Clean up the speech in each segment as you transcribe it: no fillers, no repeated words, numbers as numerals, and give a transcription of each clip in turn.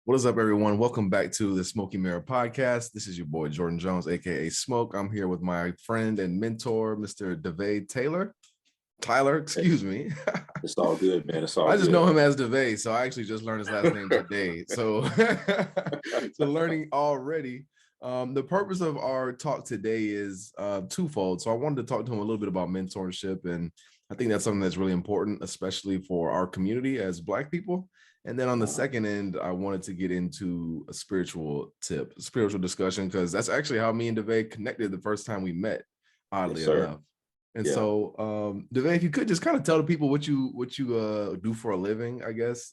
What is up, everyone? Welcome back to the Smoky Mirror Podcast. This is your boy, Jordan Jones, aka Smoke. I'm here with my friend and mentor, Mr. Deavay Tyler, excuse me. It's all good, man. It's all I just good. know him as Deavay, so I actually just learned his last name today. So, so learning already. The purpose of our talk today is twofold. So I wanted to talk to him a little bit about mentorship, and I think that's something that's really important, especially for our community as Black people. And then on the second end, I wanted to get into a spiritual discussion, because that's actually how me and Deavay connected the first time we met, oddly enough. And so, Deavay, if you could just kind of tell the people what you do for a living, I guess,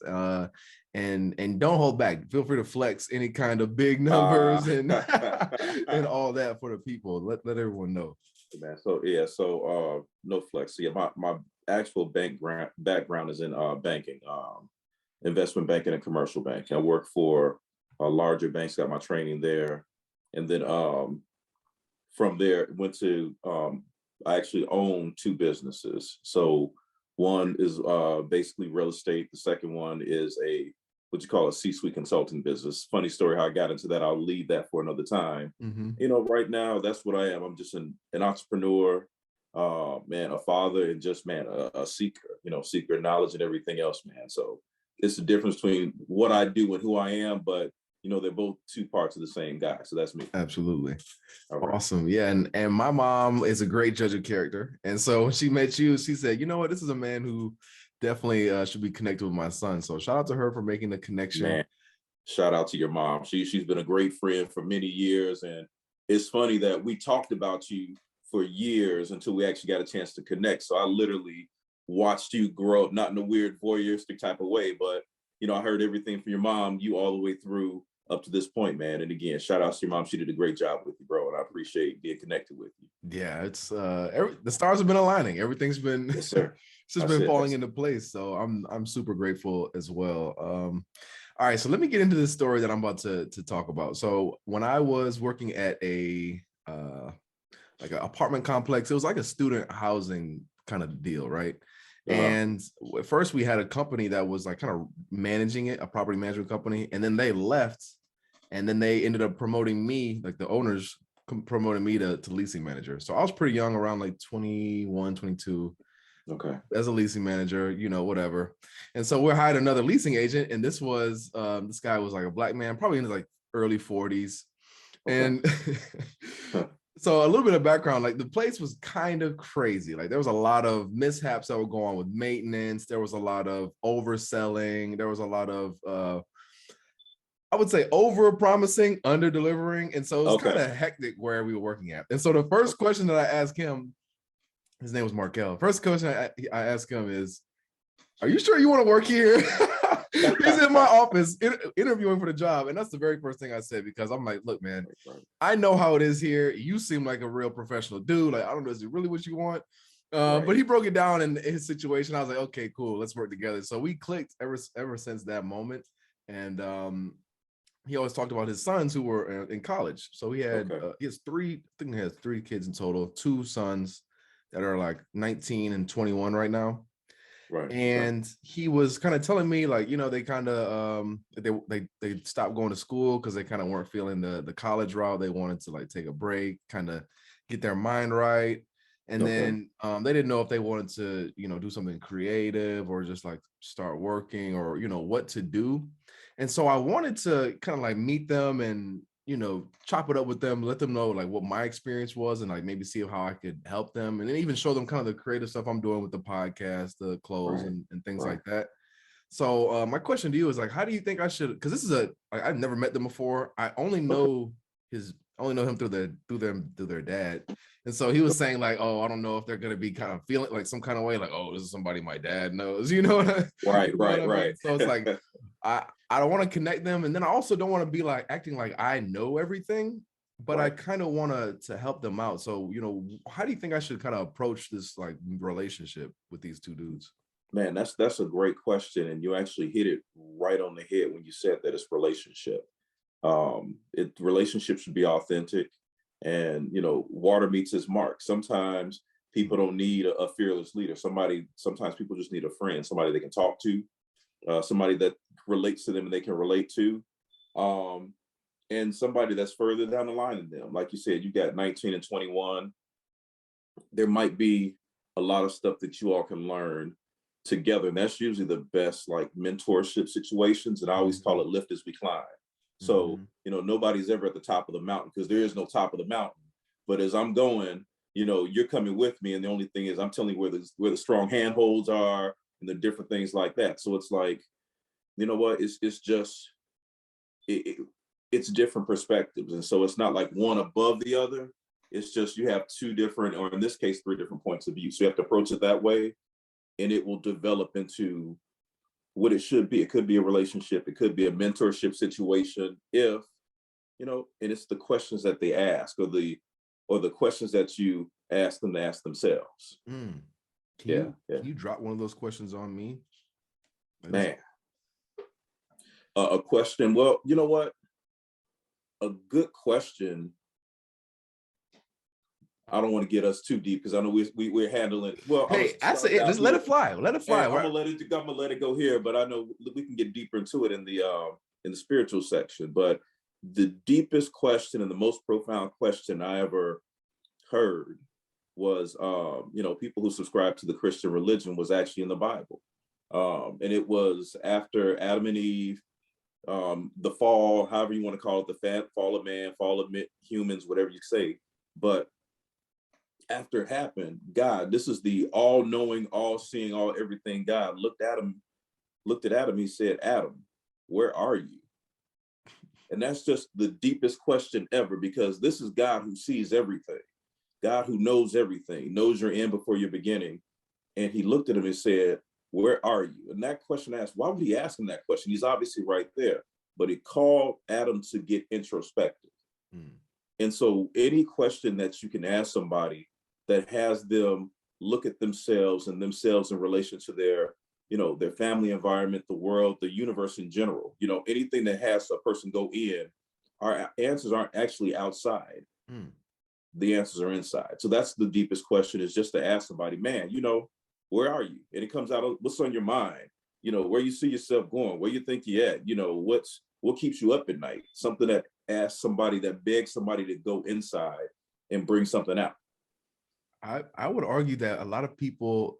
and don't hold back. Feel free to flex any kind of big numbers and and all that for the people. Let everyone know. Man, so no flex. So my actual background is in banking, investment banking and commercial banking. I work for larger banks, got my training there, and then from there went to I actually own two businesses. So one is basically real estate. The second one is what you call a C-suite consulting business. Funny story how I got into that. I'll leave that for another time. Mm-hmm. You know, right now, that's what I am. I'm just an entrepreneur, man, a father, and just, man, a seeker, seeker of knowledge and everything else, man. So it's the difference between what I do and who I am, but they're both two parts of the same guy. So that's me. Absolutely. Right. Awesome. Yeah. And my mom is a great judge of character. And so when she met you, she said, you know what, this is a man who definitely should be connected with my son. So shout out to her for making the connection. Man, shout out to your mom. She's been a great friend for many years. And it's funny that we talked about you for years until we actually got a chance to connect. So I literally watched you grow up, not in a weird voyeuristic type of way, but I heard everything from your mom, you all the way through up to this point, man. And again, shout out to your mom. She did a great job with you, bro. And I appreciate being connected with you. Yeah, it's the stars have been aligning. Everything's been yes, sir. It's just been falling into place. So I'm super grateful as well. All right, so let me get into this story that I'm about to talk about. So when I was working at a like an apartment complex, it was like a student housing kind of deal, right? And at first we had a company that was like kind of managing it, a property management company, and then they left, and then they ended up promoting me, like the owners promoted me to leasing manager. So I was pretty young, around like 21, 22. Okay. As a leasing manager, whatever. And so we hired another leasing agent, and this guy was like a Black man, probably in his like early 40s. Okay. And so a little bit of background, like the place was kind of crazy. Like there was a lot of mishaps that were going on with maintenance. There was a lot of overselling. There was a lot of, I would say, over promising, under delivering. And so it was kind of hectic where we were working at. And so the first question that I asked him, his name was Markel. First question I asked him is, are you sure you want to work here? He's in my office interviewing for the job. And that's the very first thing I said, because I'm like, look, man, I know how it is here. You seem like a real professional dude. Like, I don't know, is it really what you want? But he broke it down in his situation. I was like, okay, cool, let's work together. So we clicked ever since that moment. And he always talked about his sons who were in college. So he had he has three kids in total, two sons that are like 19 and 21 right now. Right. And he was kind of telling me, like, they kind of they stopped going to school because they kind of weren't feeling the college route. They wanted to like take a break, kind of get their mind right. And then they didn't know if they wanted to, do something creative or just like start working or, what to do. And so I wanted to kind of like meet them and, chop it up with them, let them know like what my experience was, and like maybe see how I could help them, and then even show them kind of the creative stuff I'm doing with the podcast, the clothes, and things like that. So my question to you is like, how do you think I should? Because this is I've never met them before. I only know him through their dad. And so he was saying like, oh, I don't know if they're gonna be kind of feeling like some kind of way, like, oh, this is somebody my dad knows, Right. So it's like I don't want to connect them, and then I also don't want to be like acting like I know everything, but I kind of want to help them out. So how do you think I should kind of approach this like relationship with these two dudes? Man, that's a great question, and you actually hit it right on the head when you said that it's relationship. Relationship should be authentic, and water meets its mark. Sometimes people don't need a fearless leader. Sometimes people just need a friend, somebody they can talk to, somebody that relates to them and they can relate to. and somebody that's further down the line than them. Like you said, you got 19 and 21. There might be a lot of stuff that you all can learn together. And that's usually the best like mentorship situations. And I always call it lift as we climb. So, nobody's ever at the top of the mountain because there is no top of the mountain. But as I'm going, you're coming with me. And the only thing is I'm telling you where the strong handholds are and the different things like that. So it's like, you know what, it's just, it's different perspectives. And so it's not like one above the other. It's just you have two different, or in this case, 3 different points of view. So you have to approach it that way, and it will develop into what it should be. It could be a relationship. It could be a mentorship situation if, and it's the questions that they ask or the questions that you ask them to ask themselves. Can you drop one of those questions on me? Man. A question. Well, you know what? A good question. I don't want to get us too deep because I know we're handling. Well, hey, that's it. Just let it fly. Let it fly. Hey, I'm gonna let it go here, but I know we can get deeper into it in the spiritual section. But the deepest question and the most profound question I ever heard was, people who subscribe to the Christian religion was actually in the Bible, and it was after Adam and Eve. The fall, however you want to call it, the fall of man, fall of humans, whatever you say. But after it happened, God, this is the all-knowing, all-seeing, all-everything God looked at Adam, he said, Adam, where are you? And that's just the deepest question ever, because this is God who sees everything, God who knows everything, knows your end before your beginning. And he looked at him and said, where are you? And that question asked, why would he ask him that question? He's obviously right there, but it called Adam to get introspective. And so any question that you can ask somebody that has them look at themselves and themselves in relation to their, their family environment, the world, the universe in general, anything that has a person go in, our answers aren't actually outside. The answers are inside. So that's the deepest question, is just to ask somebody, man, where are you? And it comes out of what's on your mind, where you see yourself going, where you think you're at, what keeps you up at night, something that asks somebody, that begs somebody to go inside and bring something out. I would argue that a lot of people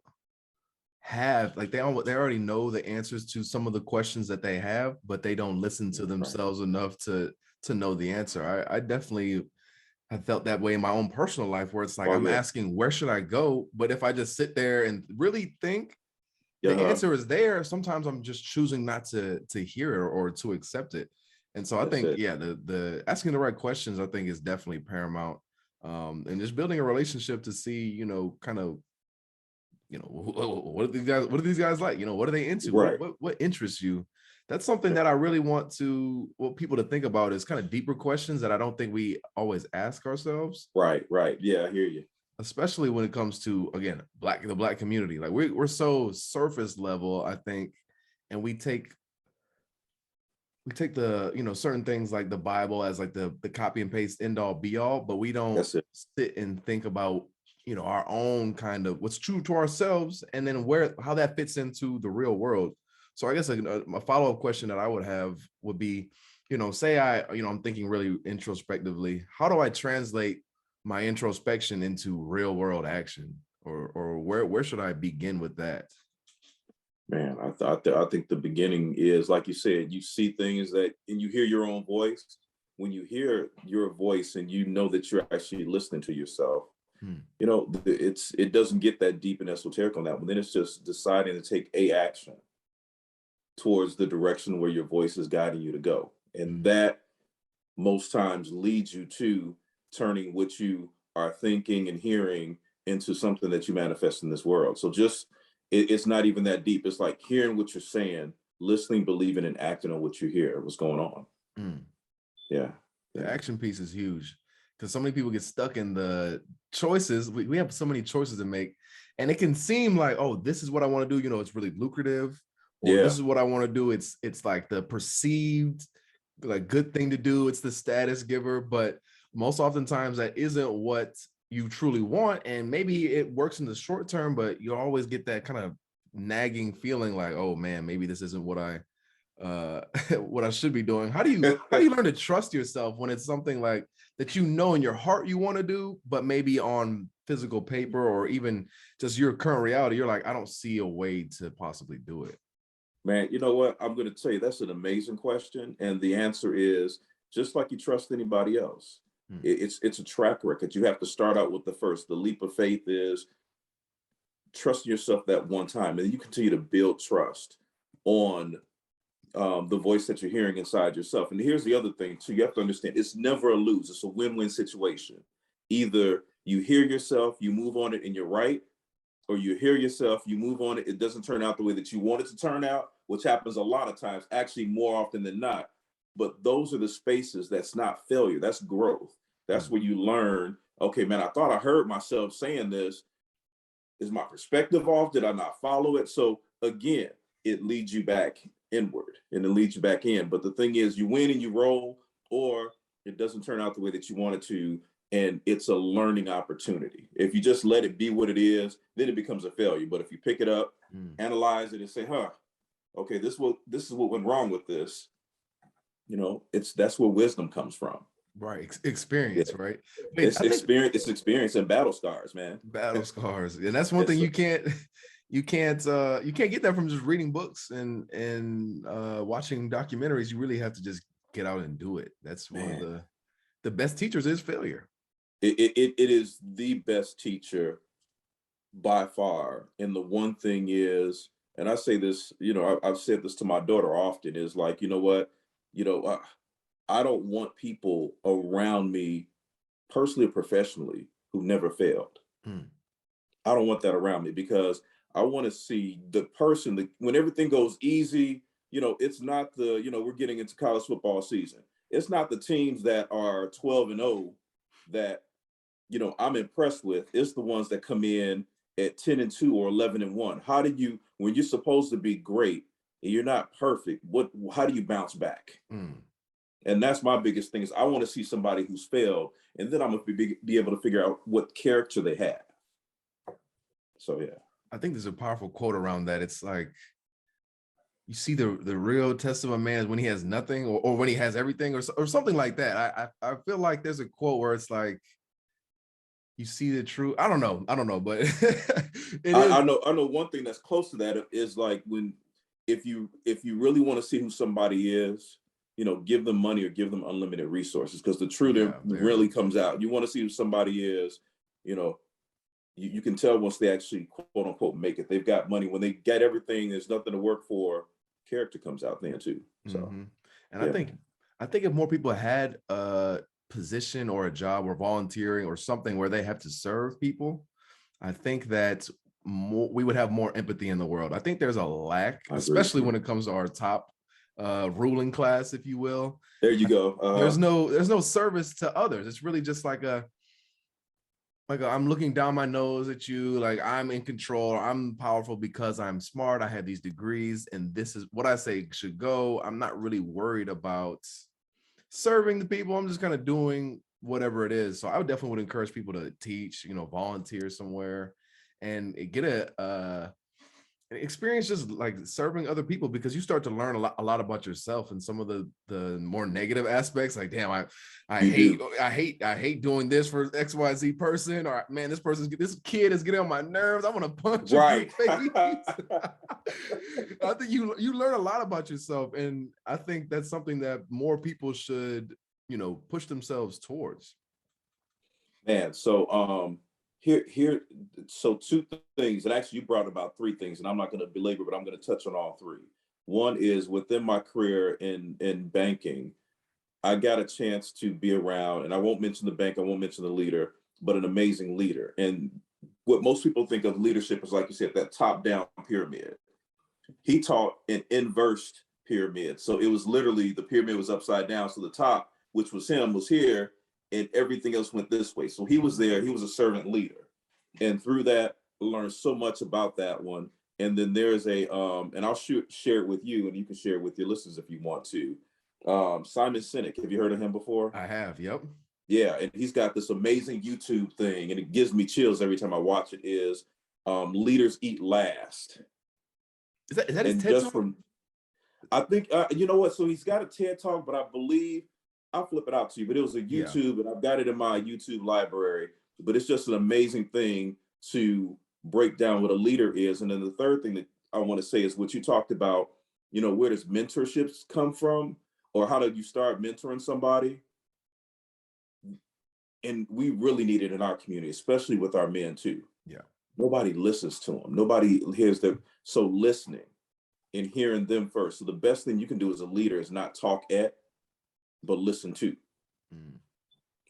have, like, they already know the answers to some of the questions that they have, but they don't listen to themselves enough to know the answer. I definitely have felt that way in my own personal life, where it's like, I'm asking, where should I go? But if I just sit there and really think, the answer is there. Sometimes I'm just choosing not to hear it or to accept it. And so I think, the asking the right questions, I think, is definitely paramount. And just building a relationship to see, kind of, what are these guys like? What are they into? Right. What interests you? That's something that I really want people to think about, is kind of deeper questions that I don't think we always ask ourselves. Right. Yeah, I hear you. Especially when it comes to, again, the Black community. Like, we're so surface level, I think, and we take the, certain things like the Bible as like the copy and paste end all be all, but we don't sit and think about, our own kind of what's true to ourselves, and then how that fits into the real world. So I guess a follow-up question that I would have would be, say I'm thinking really introspectively, how do I translate my introspection into real world action, or where should I begin with that? Man, I think the beginning is, like you said, you see things and you hear your own voice. When you hear your voice and you know that you're actually listening to yourself, it doesn't get that deep and esoteric on that one. Then it's just deciding to take a action towards the direction where your voice is guiding you to go. And that most times leads you to turning what you are thinking and hearing into something that you manifest in this world. So it's not even that deep. It's like hearing what you're saying, listening, believing, and acting on what you hear, what's going on. Yeah. The action piece is huge, because so many people get stuck in the choices. We have so many choices to make, and it can seem like, oh, this is what I want to do. It's really lucrative, or this is what I want to do. It's like the perceived like good thing to do. It's the status giver, but most oftentimes that isn't what you truly want. And maybe it works in the short term, but you always get that kind of nagging feeling like, oh man, maybe this isn't what I what I should be doing. How do you learn to trust yourself when it's something like that you know in your heart you want to do, but maybe on physical paper or even just your current reality, you're like, I don't see a way to possibly do it? Man, you know what? I'm going to tell you, that's an amazing question. And the answer is just like you trust anybody else. Hmm. It's a track record. You have to start out with the leap of faith is trusting yourself that one time. And you continue to build trust on the voice that you're hearing inside yourself. And here's the other thing too, you have to understand it's never a lose, it's a win-win situation. Either you hear yourself, you move on it and you're right, or you hear yourself, you move on it, it doesn't turn out the way that you want it to turn out, which happens a lot of times, actually more often than not. But those are the spaces that's not failure, that's growth. That's where you learn, okay, man, I thought I heard myself saying this. Is my perspective off? Did I not follow it? So again, it leads you back inward and it leads you back in. But the thing is, you win and you roll, or it doesn't turn out the way that you want it to. And it's a learning opportunity. If you just let it be what it is, then it becomes a failure. But if you pick it up, analyze it and say, okay, this is what went wrong with this. That's where wisdom comes from. Right. Experience, Yeah. right? It's experience and battle scars, man. Battle scars. And that's one thing you can't get that from just reading books and watching documentaries. You really have to just get out and do it. That's one of the best teachers is failure. It is the best teacher by far. And the one thing is, and I say this, I've said this to my daughter often, is like, you know what, I don't want people around me, personally or professionally, who never failed. I don't want that around me because I want to see the person when everything goes easy, it's not we're getting into college football season. It's not the teams that are 12-0 that, I'm impressed with. It's the ones that come in at 10-2 or 11-1. How do you, when you're supposed to be great and you're not perfect, how do you bounce back? And that's my biggest thing is I want to see somebody who's failed, and then I'm going to be able to figure out what character they have. So, yeah. I think there's a powerful quote around that. It's like, you see the real test of a man is when he has nothing or when he has everything or something like that. I feel like there's a quote where it's like, you see the truth. I don't know, but I know one thing that's close to that is like if you really want to see who somebody is, give them money or give them unlimited resources, because the truth really comes out. You want to see who somebody is, you can tell once they actually quote unquote make it. They've got money. When they get everything, there's nothing to work for. Character comes out then too. So, and I think if more people had a position or a job or volunteering or something where they have to serve people, I think that we would have more empathy in the world. I think there's a lack, especially when it comes to our top ruling class, if you will. There you go. There's no service to others. It's really just like I'm looking down my nose at you, like I'm in control, I'm powerful because I'm smart, I have these degrees, and this is what I say should go. I'm not really worried about serving the people. I'm just kind of doing whatever it is. So I definitely would encourage people to teach, volunteer somewhere and get an experience just like serving other people, because you start to learn a lot about yourself and some of the more negative aspects. Like, damn, I hate doing this for XYZ person, or man, this kid is getting on my nerves. I want to punch him in the face. I think you learn a lot about yourself, and I think that's something that more people should, push themselves towards. Man, so so two things, and actually you brought about three things, and I'm not going to belabor, but I'm going to touch on all three. One is within my career in banking, I got a chance to be around, and I won't mention the bank, I won't mention the leader, but an amazing leader. And what most people think of leadership is, like you said, that top-down pyramid. He taught an inverse pyramid. So it was literally, the pyramid was upside down. So the top, which was him, was here, and everything else went this way. So he was there, he was a servant leader. And through that, I learned so much about that one. And then there's and I'll share it with you, and you can share it with your listeners if you want to. Simon Sinek, have you heard of him before? I have, yep. Yeah, and he's got this amazing YouTube thing, and it gives me chills every time I watch it, is Leaders Eat Last. Is that his TED Talk? I think, you know what? So he's got a TED Talk, but I believe, I'll flip it out to you, but it was a Yeah. YouTube, and I've got it in my YouTube library. But it's just an amazing thing to break down what a leader is. And then the third thing that I want to say is what you talked about, where does mentorships come from? Or how do you start mentoring somebody? And we really need it in our community, especially with our men too. Yeah. Nobody listens to them. Nobody hears them. So listening and hearing them first. So the best thing you can do as a leader is not talk at, but listen to.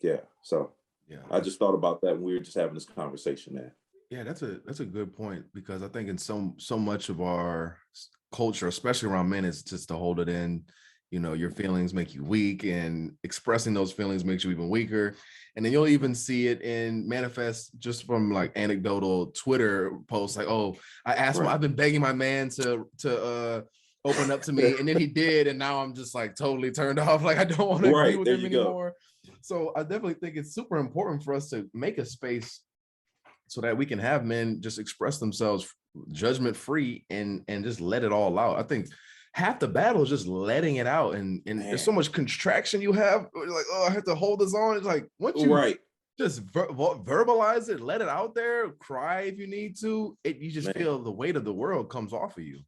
Yeah. So yeah, I just thought about that when we were just having this conversation there. Yeah, that's a good point, because I think in so much of our culture, especially around men, is just to hold it in. Your feelings make you weak, and expressing those feelings makes you even weaker. And then you'll even see it in manifest just from like anecdotal Twitter posts, like, "Oh, I've been begging my man to open up to me, and then he did, and now I'm just like totally turned off. Like I don't want to be with him anymore." So I definitely think it's super important for us to make a space so that we can have men just express themselves judgment free and just let it all out. I think half the battle is just letting it out, and there's so much contraction you have. You're like, oh, I have to hold this on. It's like, once you just verbalize it, let it out there, cry if you need to, you just feel the weight of the world comes off of you.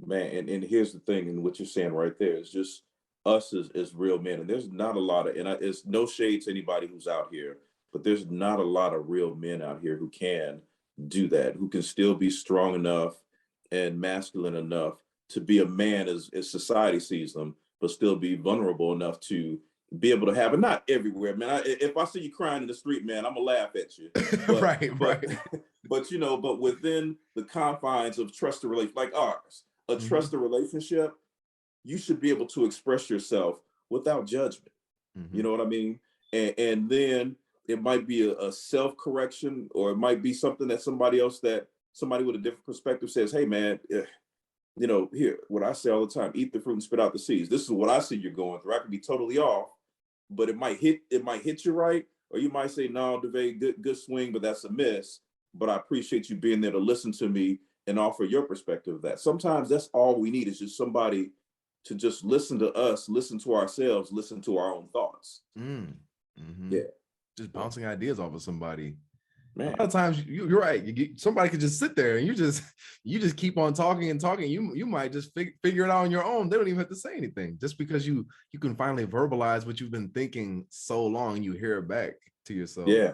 Man, and here's the thing, and what you're saying right there is just us as real men. And there's not a lot of, and it's no shade to anybody who's out here, but there's not a lot of real men out here who can do that, who can still be strong enough and masculine enough to be a man as society sees them, but still be vulnerable enough to be able to have it. Not everywhere, man. If I see you crying in the street, man, I'm gonna laugh at you. But, right. But within the confines of trusted relationship like ours, a trusted relationship, you should be able to express yourself without judgment. You know what I mean? And then it might be a self-correction, or it might be something that somebody with a different perspective says, hey man, here, what I say all the time, eat the fruit and spit out the seeds. This is what I see you're going through. I could be totally off, but it might hit you right. Or you might say, no, Deavay, good swing, but that's a miss. But I appreciate you being there to listen to me and offer your perspective of that. Sometimes that's all we need, is just somebody to just listen to us, listen to ourselves, listen to our own thoughts. Yeah. Just bouncing ideas off of somebody. Man. A lot of times you're right. Somebody could just sit there and you just keep on talking and talking. You might just figure it out on your own. They don't even have to say anything, just because you can finally verbalize what you've been thinking so long, and you hear it back to yourself. Yeah.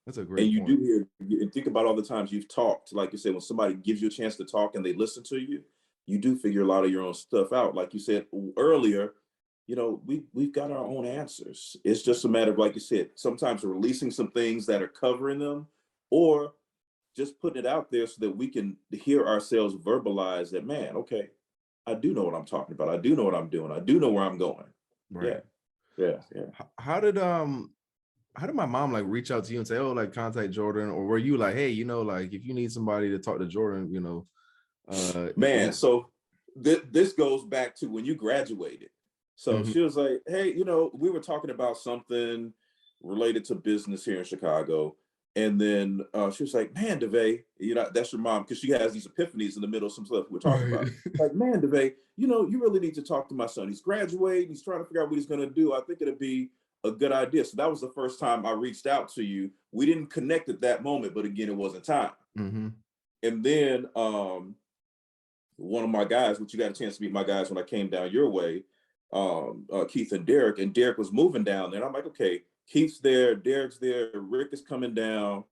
That's a great point. And you do hear, and think about all the times you've talked. Like you said, when somebody gives you a chance to talk and they listen to you, you do figure a lot of your own stuff out. Like you said earlier, we've got our own answers. It's just a matter of, like you said, sometimes releasing some things that are covering them, or just putting it out there so that we can hear ourselves verbalize that, man, okay, I do know what I'm talking about. I do know what I'm doing. I do know where I'm going. Right. Yeah. How did my mom like reach out to you and say, oh, like contact Jordan? Or were you like, hey, like if you need somebody to talk to Jordan, man, so this goes back to when you graduated. So she was like, hey, we were talking about something related to business here in Chicago. And then she was like, man, Deavay, that's your mom, because she has these epiphanies in the middle of some stuff we're talking about. Like, man, Deavay, you really need to talk to my son. He's graduating. He's trying to figure out what he's going to do. I think it'd be a good idea. So that was the first time I reached out to you. We didn't connect at that moment, but again, it wasn't time. And then one of my guys, which you got a chance to meet my guys when I came down your way, Keith and Derek was moving down there. And I'm like, okay, Keith's there, Derek's there, Rick is coming down.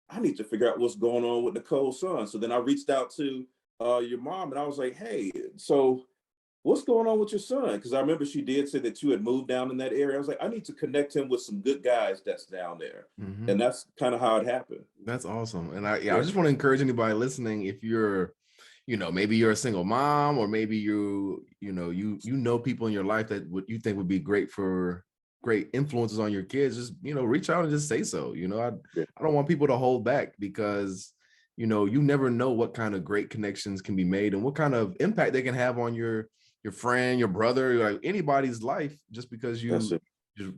I need to figure out what's going on with Nicole's son. So then I reached out to your mom, and I was like, hey, so what's going on with your son? Because I remember she did say that you had moved down in that area. I was like, I need to connect him with some good guys that's down there. And that's kind of how it happened. That's awesome. And I just want to encourage anybody listening, if you're, maybe you're a single mom, or maybe you know people in your life that you think would be great influences on your kids, just, reach out and just say so. I don't want people to hold back, because, you never know what kind of great connections can be made and what kind of impact they can have on your friend, your brother, like anybody's life, just because you just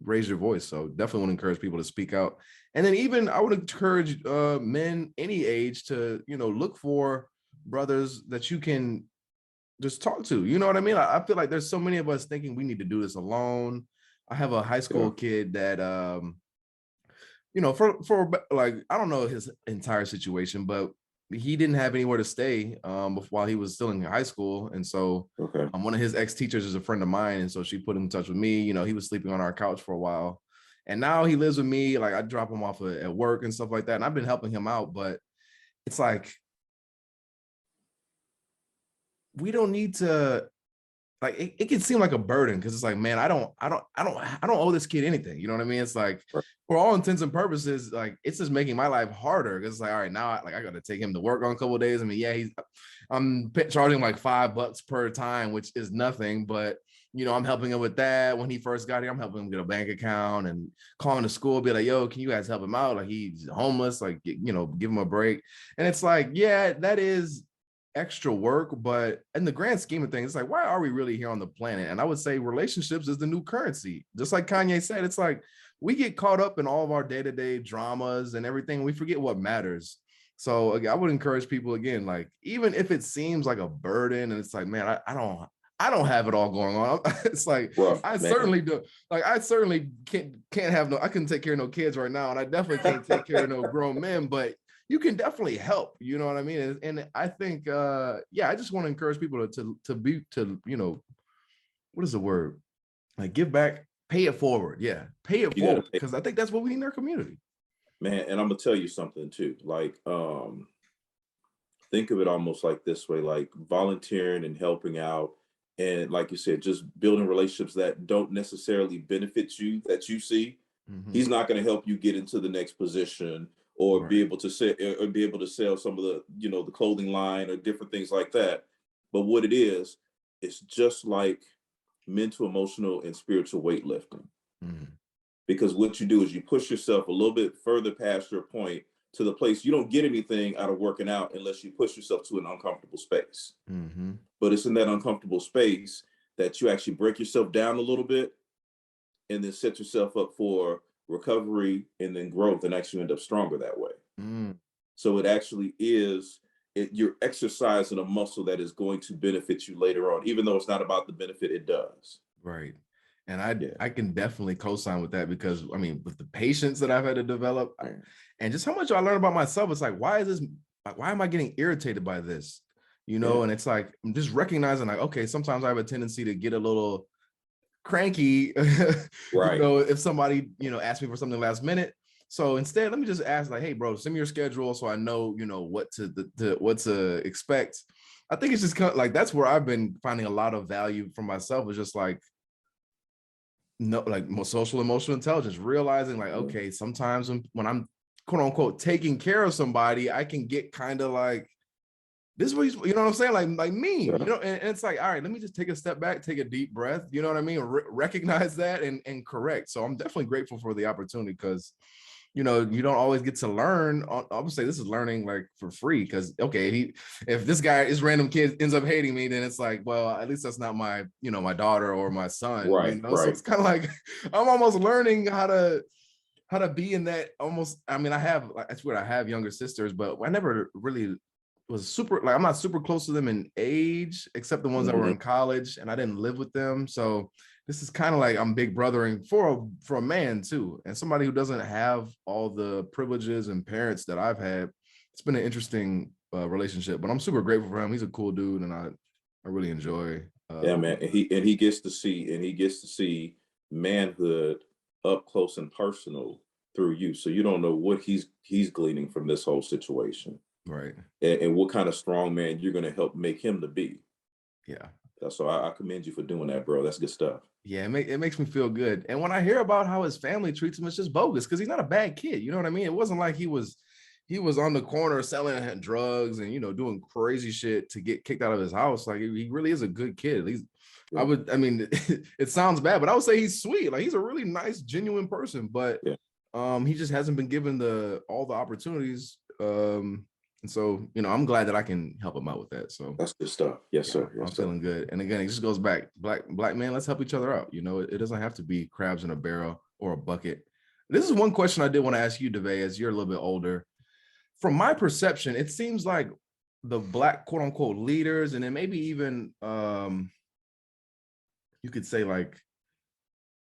raise your voice. So definitely want to encourage people to speak out. And then even I would encourage men any age to, look for brothers that you can just talk to. You know what I mean? I feel like there's so many of us thinking we need to do this alone. I have a high school kid that for like, I don't know his entire situation, but he didn't have anywhere to stay while he was still in high school. And so one of his ex-teachers is a friend of mine. And so she put him in touch with me. You know, he was sleeping on our couch for a while. And now he lives with me. Like I drop him off at work and stuff like that. And I've been helping him out, but it's like, we don't need to, like, it can seem like a burden because it's like, man, I don't owe this kid anything. You know what I mean? It's like, for all intents and purposes, like, it's just making my life harder. Because it's like, all right, now I got to take him to work on a couple of days. I mean, yeah, I'm charging like $5 per time, which is nothing, but I'm helping him with that. When he first got here, I'm helping him get a bank account and calling the school, be like, yo, can you guys help him out? Like, he's homeless, like, give him a break. And it's like, yeah, that is extra work, but in the grand scheme of things, it's like, why are we really here on the planet? And I would say relationships is the new currency. Just like Kanye said, it's like we get caught up in all of our day-to-day dramas and everything. We forget what matters. So again, I would encourage people, again, like, even if it seems like a burden and it's like, man, I don't have it all going on. It's like, certainly do. Like, I certainly can't have I couldn't take care of no kids right now. And I definitely can't take care of no grown men, but you can definitely help, you know what I mean? And I think, I just want to encourage people to what is the word? Like, give back, pay it forward. Yeah, pay it forward, because I think that's what we need in our community. Man, and I'm gonna tell you something too. Like, think of it almost like this way: like volunteering and helping out, and like you said, just building relationships that don't necessarily benefit you, that you see. He's not going to help you get into the next position or be able to sell some of the, the clothing line or different things like that. But what it is, it's just like mental, emotional, and spiritual weightlifting. Because what you do is you push yourself a little bit further past your point to the place you don't get anything out of working out unless you push yourself to an uncomfortable space. But it's in that uncomfortable space that you actually break yourself down a little bit and then set yourself up for recovery and then growth, and actually end up stronger that way. So it actually is, you're exercising a muscle that is going to benefit you later on, even though it's not about the benefit, it does. Right. And I can definitely co-sign with that, because I mean, with the patience that I've had to develop and just how much I learned about myself, it's like, why am I getting irritated by this? And it's like, I'm just recognizing, like, okay, sometimes I have a tendency to get a little cranky, if somebody, asks me for something last minute. So instead, let me just ask, like, hey, bro, send me your schedule so I know, what to expect. I think it's just kind of like, that's where I've been finding a lot of value for myself, is just like, more social emotional intelligence, realizing like, okay, sometimes when I'm quote unquote taking care of somebody, I can get kind of like, this is what he's, you know what I'm saying? Like me, and it's like, all right, let me just take a step back, take a deep breath, you know what I mean? Recognize that and correct. So I'm definitely grateful for the opportunity, because, you don't always get to learn. I would say this is learning like for free, because, okay, if this random kid ends up hating me, then it's like, well, at least that's not my, my daughter or my son, So it's kind of like, I'm almost learning how to be in that almost, I mean, that's weird, I have younger sisters, but I never really was super, like, I'm not super close to them in age, except the ones that were in college, and I didn't live with them. So this is kind of like I'm big brothering for a man too, and somebody who doesn't have all the privileges and parents that I've had. It's been an interesting relationship, but I'm super grateful for him. He's a cool dude, and I really enjoy. Man, and he gets to see manhood up close and personal through you. So you don't know what he's gleaning from this whole situation. Right. And what kind of strong man you're going to help make him to be. Yeah. So I commend you for doing that, bro. That's good stuff. Yeah, it makes me feel good. And when I hear about how his family treats him, it's just bogus, because he's not a bad kid. You know what I mean? It wasn't like he was on the corner selling drugs and, doing crazy shit to get kicked out of his house. Like, he really is a good kid. It sounds bad, but I would say he's sweet. Like, he's a really nice, genuine person, but he just hasn't been given all the opportunities. And so, I'm glad that I can help him out with that. So that's good stuff. Yes, sir. I'm feeling good. And again, it just goes back, black man, let's help each other out. It doesn't have to be crabs in a barrel or a bucket. This is one question I did want to ask you, Deavay, as you're a little bit older. From my perception, it seems like the Black quote unquote leaders, and then maybe even you could say like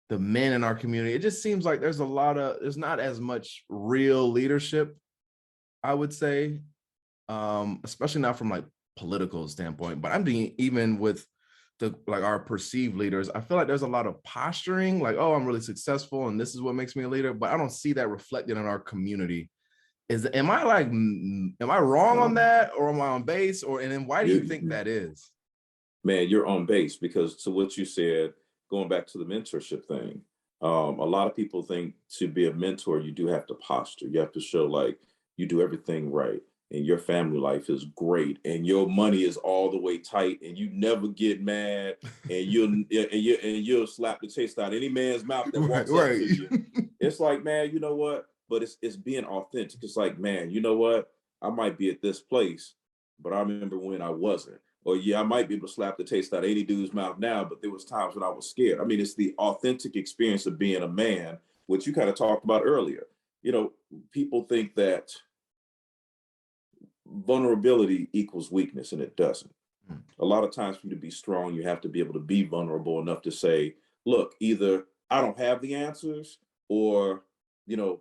the men in our community, it just seems like there's not as much real leadership, I would say, especially not from like political standpoint, but I'm being even with our perceived leaders. I feel like there's a lot of posturing, like, oh, I'm really successful and this is what makes me a leader, but I don't see that reflected in our community. Am I wrong on that, or am I on base, and then why do you think that is? Man, you're on base, because to what you said, going back to the mentorship thing, a lot of people think to be a mentor, you do have to posture. You have to show like you do everything right and your family life is great and your money is all the way tight and you never get mad and you'll slap the taste out of any man's mouth that walks up to you. It's like, man, you know what? But it's being authentic. It's like, man, you know what? I might be at this place, but I remember when I wasn't. Or yeah, I might be able to slap the taste out of any dude's mouth now, but there was times when I was scared. I mean, it's the authentic experience of being a man, which you kind of talked about earlier. You know, people think that vulnerability equals weakness, and it doesn't. A lot of times for you to be strong, you have to be able to be vulnerable enough to say, look, either I don't have the answers, or, you know,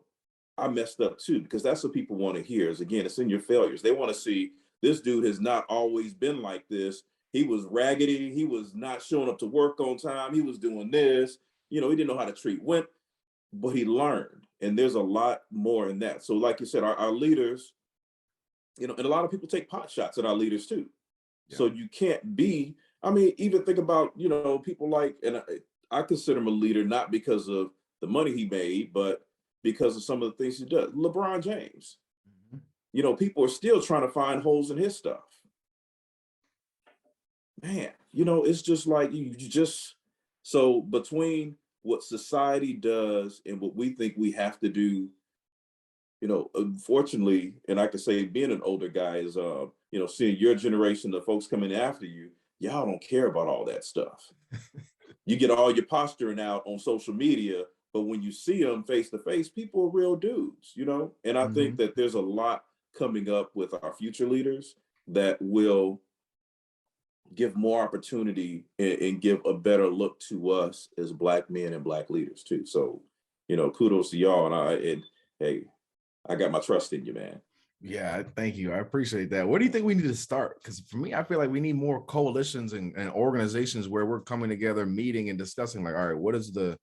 I messed up too, because that's what people want to hear is, again, it's in your failures. They want to see, this dude has not always been like this. He was raggedy. He was not showing up to work on time. He was doing this. You know, he didn't know how to treat women, but he learned. And there's a lot more in that. So like you said, our leaders, you know, and a lot of people take pot shots at our leaders too. Yeah. So you can't be, I mean, even think about, you know, people like, and I consider him a leader, not because of the money he made, but because of some of the things he does. LeBron James. You know, people are still trying to find holes in his stuff. Man, you know, it's just like you just, so between what society does and what we think we have to do, you know, unfortunately, and I can say being an older guy is, you know, seeing your generation, the folks coming after you, y'all don't care about all that stuff. You get all your posturing out on social media, but when you see them face to face, people are real dudes, you know? And I think that there's a lot coming up with our future leaders that will give more opportunity and give a better look to us as Black men and Black leaders too. So, you know, kudos to y'all. And hey, I got my trust in you, man. Yeah, thank you. I appreciate that. Where do you think we need to start? Because for me, I feel like we need more coalitions and organizations where we're coming together, meeting and discussing like, all right, what is the,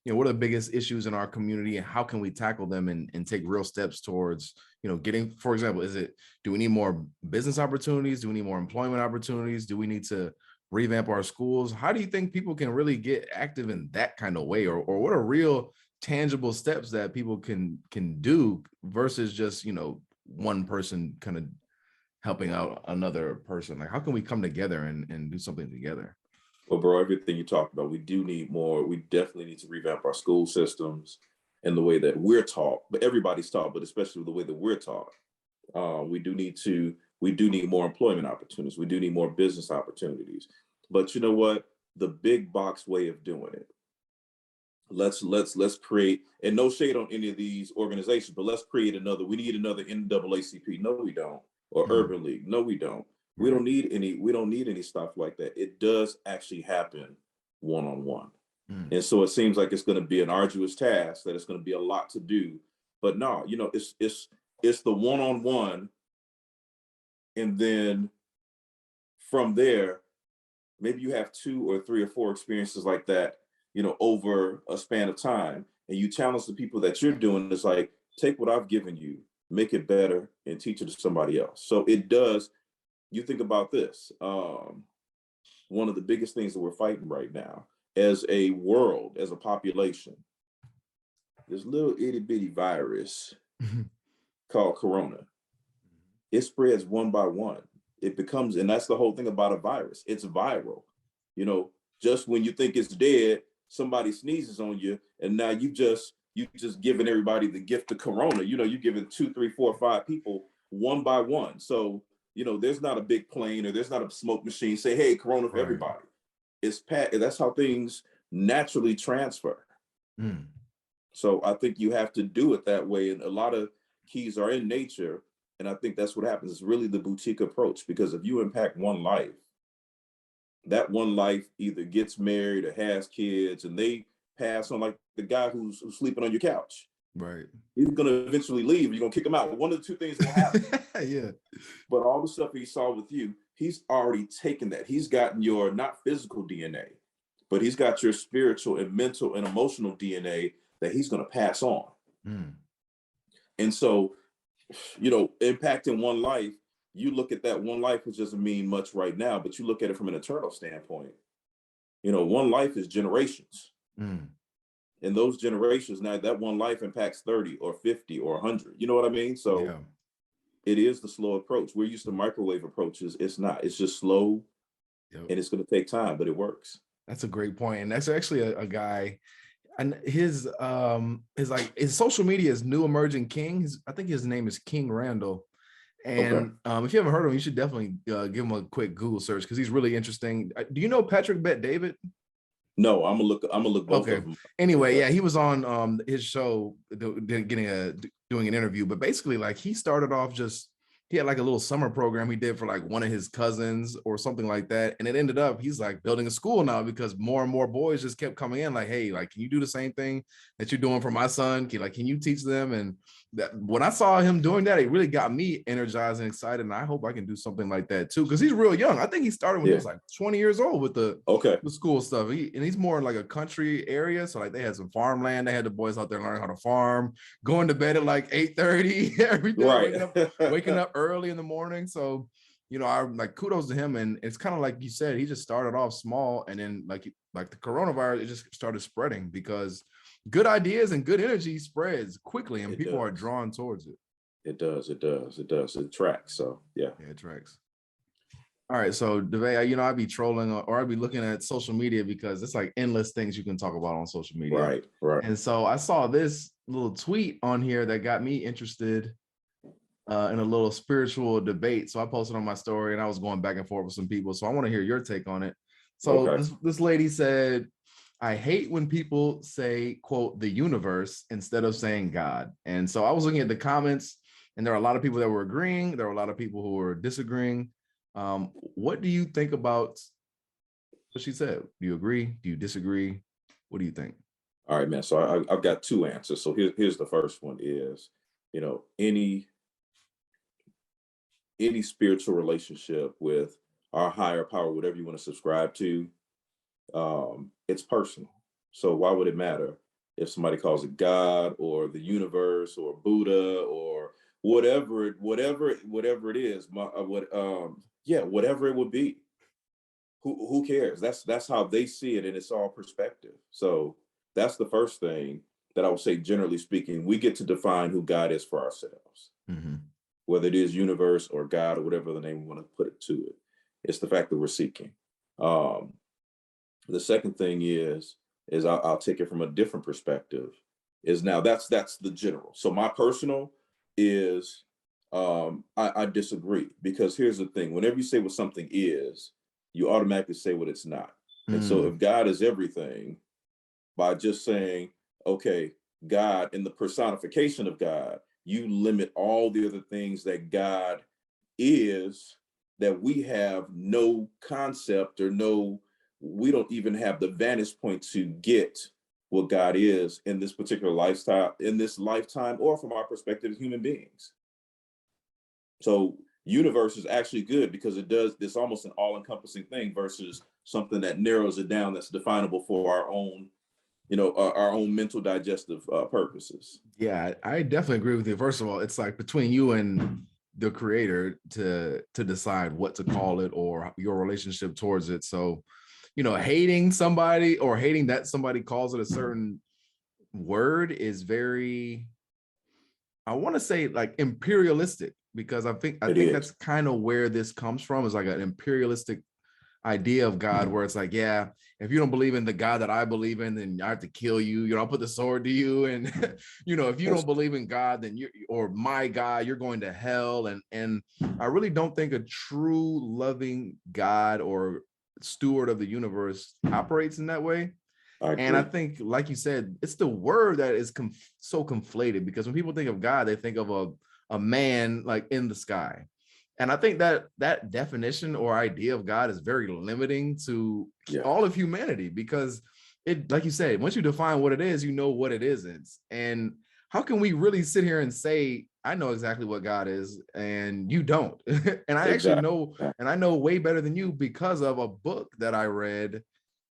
you know, what are the biggest issues in our community and how can we tackle them and take real steps towards, you know, getting, for example, do we need more business opportunities? Do we need more employment opportunities? Do we need to revamp our schools? How do you think people can really get active in that kind of way? Or what are real tangible steps that people can do versus just, you know, one person kind of helping out another person? Like, how can we come together and do something together? Well, bro, everything you talked about, we do need more. We definitely need to revamp our school systems and the way that we're taught, but everybody's taught, but especially the way that we're taught. We do need more employment opportunities. We do need more business opportunities. But you know what? The big box way of doing it. Let's create, and no shade on any of these organizations, but let's create another. We need another NAACP. No, we don't. Or Urban League. No, we don't. We don't need any stuff like that. It does actually happen one-on-one. And so it seems like it's going to be an arduous task, that it's going to be a lot to do. But no, you know, it's the one-on-one. And then from there, maybe you have 2 or 3 or 4 experiences like that, you know, over a span of time. And you challenge the people that you're doing. It's like, take what I've given you, make it better, and teach it to somebody else. So it does. You think about this. One of the biggest things that we're fighting right now as a world, as a population, this little itty bitty virus called Corona. It spreads one by one. It becomes, and that's the whole thing about a virus. It's viral. You know, just when you think it's dead, somebody sneezes on you, and now you just giving everybody the gift of Corona. You know, you're giving 2, 3, 4, 5 people one by one. So, you know, there's not a big plane or there's not a smoke machine say, hey, Corona for everybody. It's that's how things naturally transfer. So I think you have to do it that way. And a lot of keys are in nature, And I think that's what happens. It's really the boutique approach, because if you impact one life, that one life either gets married or has kids, and they pass on, like the guy who's sleeping on your couch. Right. He's going to eventually leave. You're going to kick him out. One of the two things will happen. Yeah. But all the stuff he saw with you, he's already taken that. He's gotten your not physical DNA, but he's got your spiritual and mental and emotional DNA that he's going to pass on. Mm. And so, impacting one life, you look at that one life, which doesn't mean much right now, but you look at it from an eternal standpoint. One life is generations. Mm. And those generations, now that one life impacts 30 or 50 or 100. You know what I mean? So yeah. It is the slow approach. We're used to microwave approaches. It's not. It's just slow, and it's going to take time, but it works. That's a great point. And that's actually a guy, and his social media is New Emerging King. I think his name is King Randall. And if you haven't heard of him, you should definitely give him a quick Google search, because he's really interesting. Do you know Patrick Bet David? No, I'm gonna look both of them. Anyway, yeah, he was on his show doing an interview, but basically, like, he started off he had like a little summer program he did for like one of his cousins or something like that, and it ended up he's like building a school now, because more and more boys just kept coming in like, hey, like, can you do the same thing that you're doing for my son? Can you teach them? And that, when I saw him doing that, it really got me energized and excited, and I hope I can do something like that too, because he's real young. I think he started when he was like 20 years old with the school stuff. And he's more in like a country area, so like they had some farmland. They had the boys out there learning how to farm, going to bed at like 8:30 every day, waking up early in the morning. So I like, kudos to him. And it's kind of like you said, he just started off small, and then like the coronavirus, it just started spreading, because good ideas and good energy spreads quickly, and people are drawn towards it. It does. It tracks. So yeah, it tracks. All right, so Deavay, I'd be trolling or I'd be looking at social media, because it's like endless things you can talk about on social media. Right. And so I saw this little tweet on here that got me interested in a little spiritual debate. So I posted on my story, and I was going back and forth with some people. So I want to hear your take on it. So this lady said, I hate when people say, quote, the universe instead of saying God. And so I was looking at the comments, and there are a lot of people that were agreeing. There were a lot of people who were disagreeing. What do you think about what she said? Do you agree? Do you disagree? What do you think? All right, man. So I've got two answers. So here's the first one is, any spiritual relationship with our higher power, whatever you want to subscribe to, it's personal. So why would it matter if somebody calls it God or the universe or Buddha or whatever it is, whatever it would be? Who cares? That's how they see it, and it's all perspective. So that's the first thing that I would say. Generally speaking, we get to define who God is for ourselves, whether it is universe or God or whatever the name we want to put it to it. It's the fact that we're seeking. The second thing is I'll take it from a different perspective. Is now that's the general. So my personal is I disagree, because here's the thing: whenever you say what something is, you automatically say what it's not. And so if God is everything, by just saying, okay, God, in the personification of God, you limit all the other things that God is, that we have no concept or we don't even have the vantage point to get what God is in this particular lifetime, or from our perspective as human beings. So universe is actually good, because it does this almost an all-encompassing thing versus something that narrows it down, that's definable for our own, our own mental digestive purposes. Yeah, I definitely agree with you. First of all, it's like between you and the creator to decide what to call it or your relationship towards it. So, hating somebody or hating that somebody calls it a certain word is very, I want to say, like, imperialistic, because I think that's kind of where this comes from, is like an imperialistic idea of God, where it's like, yeah, if you don't believe in the God that I believe in, then I have to kill you. I'll put the sword to you. And, if you don't believe in God, then or my God, you're going to hell. And I really don't think a true loving God or steward of the universe operates in that way. And I think, like you said, it's the word that is so conflated, because when people think of God, they think of a man like in the sky. And I think that that definition or idea of God is very limiting to all of humanity, because it, like you said, once you define what it is, you know what it isn't. And how can we really sit here and say, I know exactly what God is and you don't? And I actually know, and I know way better than you because of a book that I read.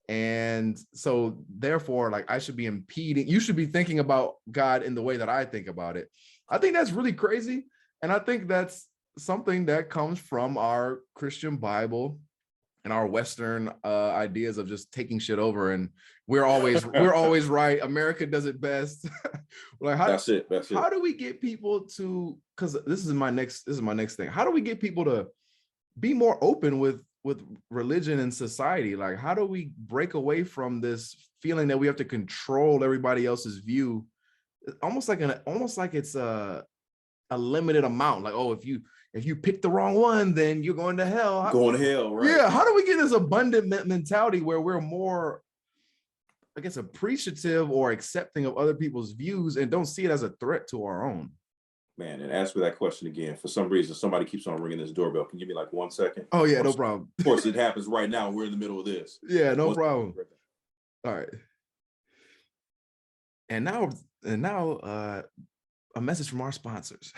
And so therefore, like, I should be impeding, you should be thinking about God in the way that I think about it. I think that's really crazy. And I think that's something that comes from our Christian Bible and our Western ideas of just taking shit over, and we're always right. America does it best. Like, that's it. How do we get people to? Because this is my next thing. How do we get people to be more open with religion and society? Like, how do we break away from this feeling that we have to control everybody else's view? Almost like it's a limited amount. Like, oh, if you pick the wrong one, then you're going to hell. Going to hell, right? Yeah. How do we get this abundant mentality where we're more, I guess, appreciative or accepting of other people's views and don't see it as a threat to our own? Man, and ask me that question again. For some reason, somebody keeps on ringing this doorbell. Can you give me like 1 second? Oh yeah, no problem. Of course, it happens right now. We're in the middle of this. Yeah, no problem. All right. And now a message from our sponsors.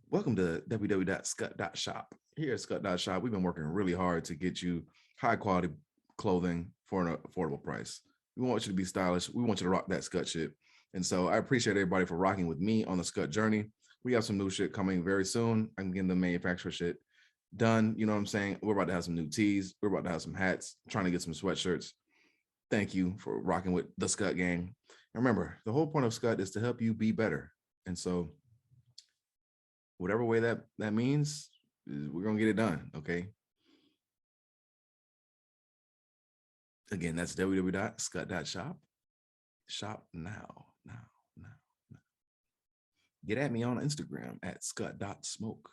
Welcome to www.scut.shop. Here at scut.shop, we've been working really hard to get you high quality clothing for an affordable price. We want you to be stylish. We want you to rock that Scut shit. And so I appreciate everybody for rocking with me on the Scut journey. We have some new shit coming very soon. I'm getting the manufacturer shit done. You know what I'm saying? We're about to have some new tees. We're about to have some hats, trying to get some sweatshirts. Thank you for rocking with the Scut gang. And remember, the whole point of Scut is to help you be better. And so whatever way that means, we're going to get it done. Okay. Again, that's www.scut.shop. Shop now. Get at me on Instagram at scut.smoke.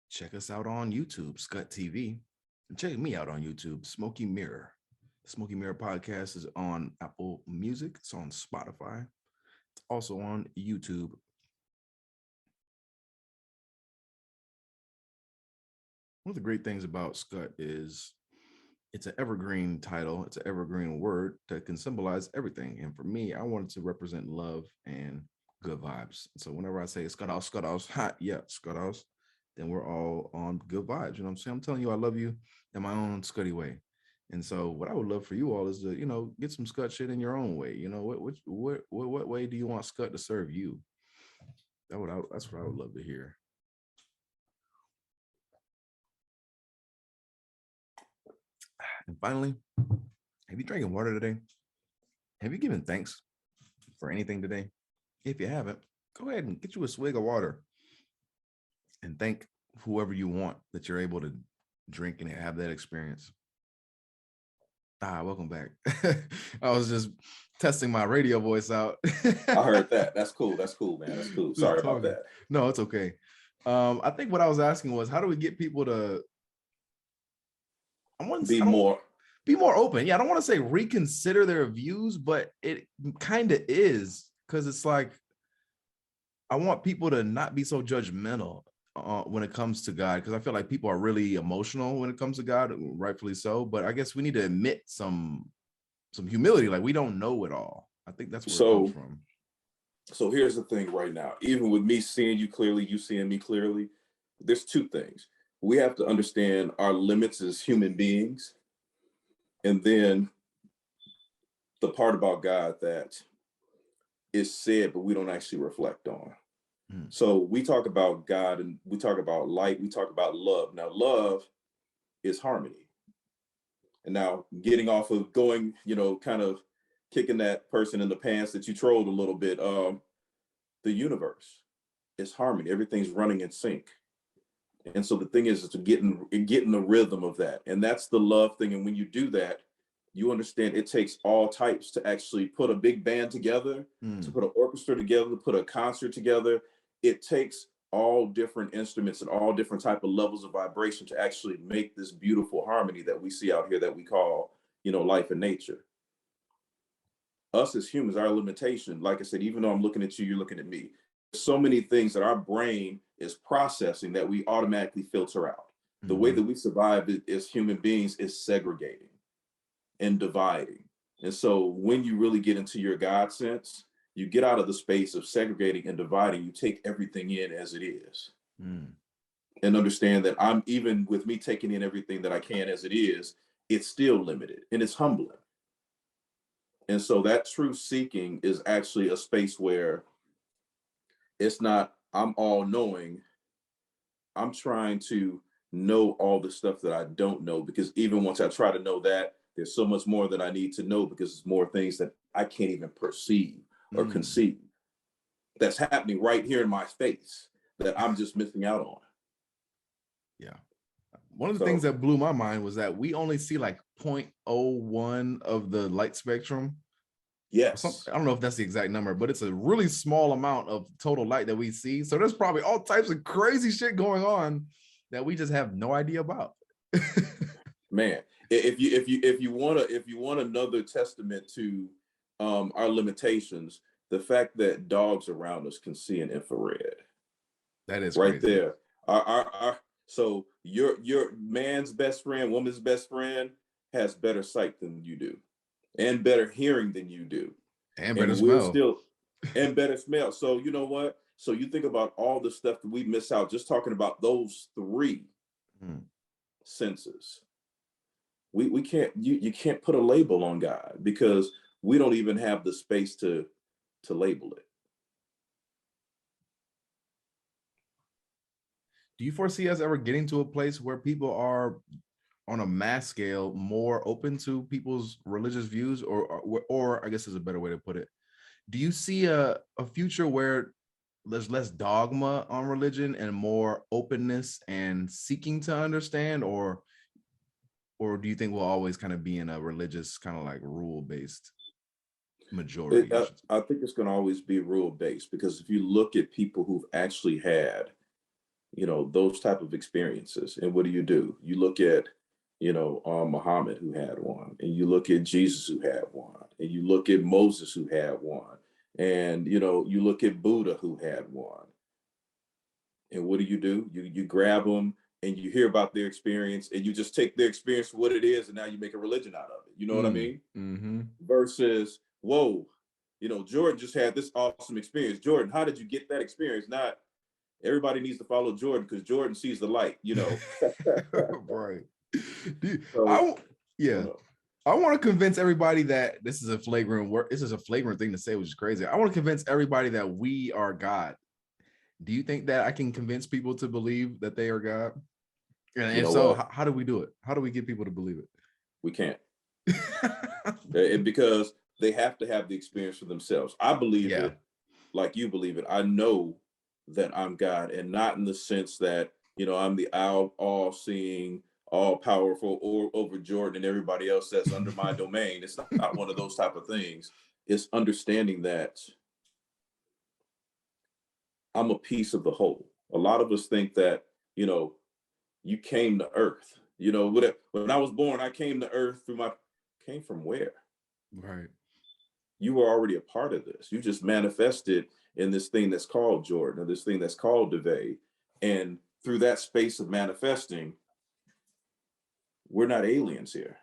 Check us out on YouTube, Scut TV. And check me out on YouTube, Smoky Mirror. The Smoky Mirror podcast is on Apple Music. It's on Spotify. It's also on YouTube. One of the great things about Scut is it's an evergreen title. It's an evergreen word that can symbolize everything. And for me, I wanted to represent love and good vibes. So whenever I say Scut House, hot, yeah, Scut House, then we're all on good vibes. You know what I'm saying? I'm telling you, I love you in my own Scuddy way. And so what I would love for you all is to, you know, get some Scut shit in your own way. You know, what way do you want Scut to serve you? That's what I would love to hear. And finally, have you drinking water today? Have you given thanks for anything today? If you haven't, go ahead and get you a swig of water and thank whoever you want that you're able to drink and have that experience. Welcome back. I was just testing my radio voice out. I heard that. That's cool, man. That's cool. Sorry about that. No, it's okay. I think what I was asking was, how do we get people to be more open? Yeah, I don't want to say reconsider their views, but it kind of is, because it's like, I want people to not be so judgmental when it comes to God, because I feel like people are really emotional when it comes to God, rightfully so. But I guess we need to admit some humility, like we don't know it all. I think that's where it comes from. So here's the thing right now, even with me seeing you clearly, you seeing me clearly, there's two things. We have to understand our limits as human beings. And then the part about God that is said, but we don't actually reflect on. So we talk about God and we talk about light, we talk about love. Now, love is harmony. And now getting off of going, you know, kind of kicking that person in the pants that you trolled a little bit, the universe is harmony. Everything's running in sync. And so the thing is to get in the rhythm of that. And that's the love thing. And when you do that, you understand it takes all types to actually put a big band together, to put an orchestra together, to put a concert together. It takes all different instruments and all different type of levels of vibration to actually make this beautiful harmony that we see out here that we call, you know, life and nature. Us as humans, our limitation, like I said, even though I'm looking at you, you're looking at me. so many things that our brain is processing that we automatically filter out. The way that we survive as human beings is segregating and dividing. And so when you really get into your God sense, you get out of the space of segregating and dividing. You take everything in as it is. And understand that I'm, even with me taking in everything that I can as it is, it's still limited and it's humbling. And so that truth seeking is actually a space where it's not, I'm all knowing. I'm trying to know all the stuff that I don't know, because even once I try to know that, there's so much more that I need to know, because it's more things that I can't even perceive or conceive that's happening right here in my face that I'm just missing out on. Yeah. One of the things that blew my mind was that we only see like 0.01 of the light spectrum. Yes. I don't know if that's the exact number, but it's a really small amount of total light that we see. So there's probably all types of crazy shit going on that we just have no idea about. Man, if you want another testament to our limitations, the fact that dogs around us can see in infrared. That is right crazy. there. So your man's best friend, woman's best friend has better sight than you do, and better hearing than you do, and better smell. And better smell. So you know what? So you think about all the stuff that we miss out just talking about those three senses. We can't, you can't put a label on God, because we don't even have the space to label it. Do you foresee us ever getting to a place where people are on a mass scale more open to people's religious views, or I guess is a better way to put it? Do you see a future where there's less dogma on religion and more openness and seeking to understand, or do you think we'll always kind of be in a religious kind of like rule-based majority? I think it's going to always be rule-based, because if you look at people who've actually had, those type of experiences, and what do? You look at, Muhammad, who had one, and you look at Jesus, who had one, and you look at Moses, who had one, and, you look at Buddha, who had one. And what do? You grab them and you hear about their experience, and you just take their experience for what it is, and now you make a religion out of it. You know what I mean? Versus, whoa, Jordan just had this awesome experience. Jordan, how did you get that experience? Not everybody needs to follow Jordan because Jordan sees the light, Right. I want to convince everybody that this is a flagrant thing to say, which is crazy. I want to convince everybody that we are God. Do you think that I can convince people to believe that they are God? And if so, how do we do it? How do we get people to believe it? We can't. Because they have to have the experience for themselves. I believe it like you believe it. I know that I'm God, and not in the sense that, I'm the all-seeing, all-powerful, or over Jordan and everybody else that's under my domain. It's not one of those type of things. It's understanding that I'm a piece of the whole. A lot of us think that, you came to earth. When I was born, I came to earth came from where? Right. You were already a part of this. You just manifested in this thing that's called Jordan, or this thing that's called Deavay. And through that space of manifesting, we're not aliens here,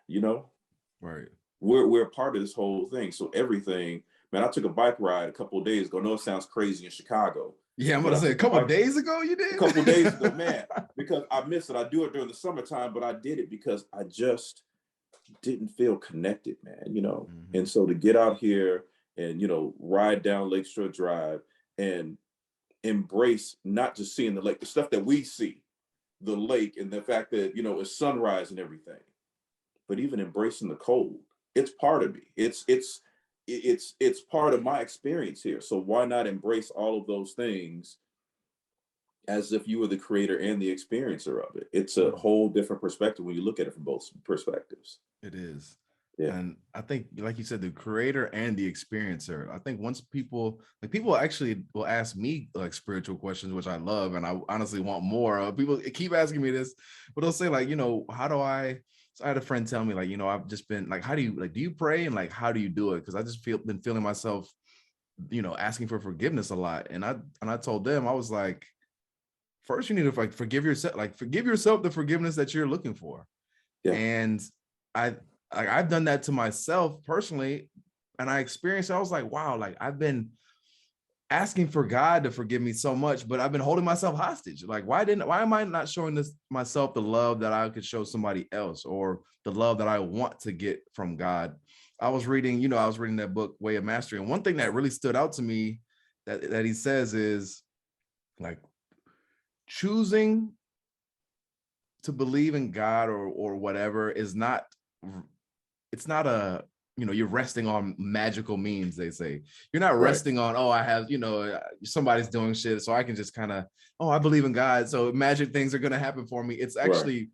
Right. We're a part of this whole thing. So everything, man, I took a bike ride a couple of days ago. I know it sounds crazy in Chicago. Yeah, I'm gonna say a couple of days ago you did? A couple of days ago, man, because I miss it. I do it during the summertime, but I did it because I just didn't feel connected, man, And so to get out here and, ride down Lakeshore Drive and embrace not just seeing the lake, the stuff that we see, the lake, and the fact that, it's sunrise and everything, but even embracing the cold. It's part of me. It's part of my experience here. So why not embrace all of those things as if you were the creator and the experiencer of it? It's a whole different perspective when you look at it from both perspectives. It is. Yeah. And I think, like you said, the creator and the experiencer. I think once people actually will ask me like spiritual questions, which I love, and I honestly want more. People keep asking me this, but they'll say like, how do I? So I had a friend tell me like, I've just been like, how do you do you pray, and like how do you do it? Because I just been feeling myself asking for forgiveness a lot. And I told them, I was like, first you need to forgive yourself the forgiveness that you're looking for. Yeah. And I've done that to myself personally. And I experienced, I was like, wow, like I've been asking for God to forgive me so much, but I've been holding myself hostage. Like, why am I not showing myself the love that I could show somebody else, or the love that I want to get from God? I was reading that book, Way of Mastery. And one thing that really stood out to me that he says is like, choosing to believe in God or whatever is not, it's not a, you're resting on magical means, they say. You're not resting on, oh, I have, somebody's doing shit, so I can just kind of, oh, I believe in God, so magic things are going to happen for me. It's actually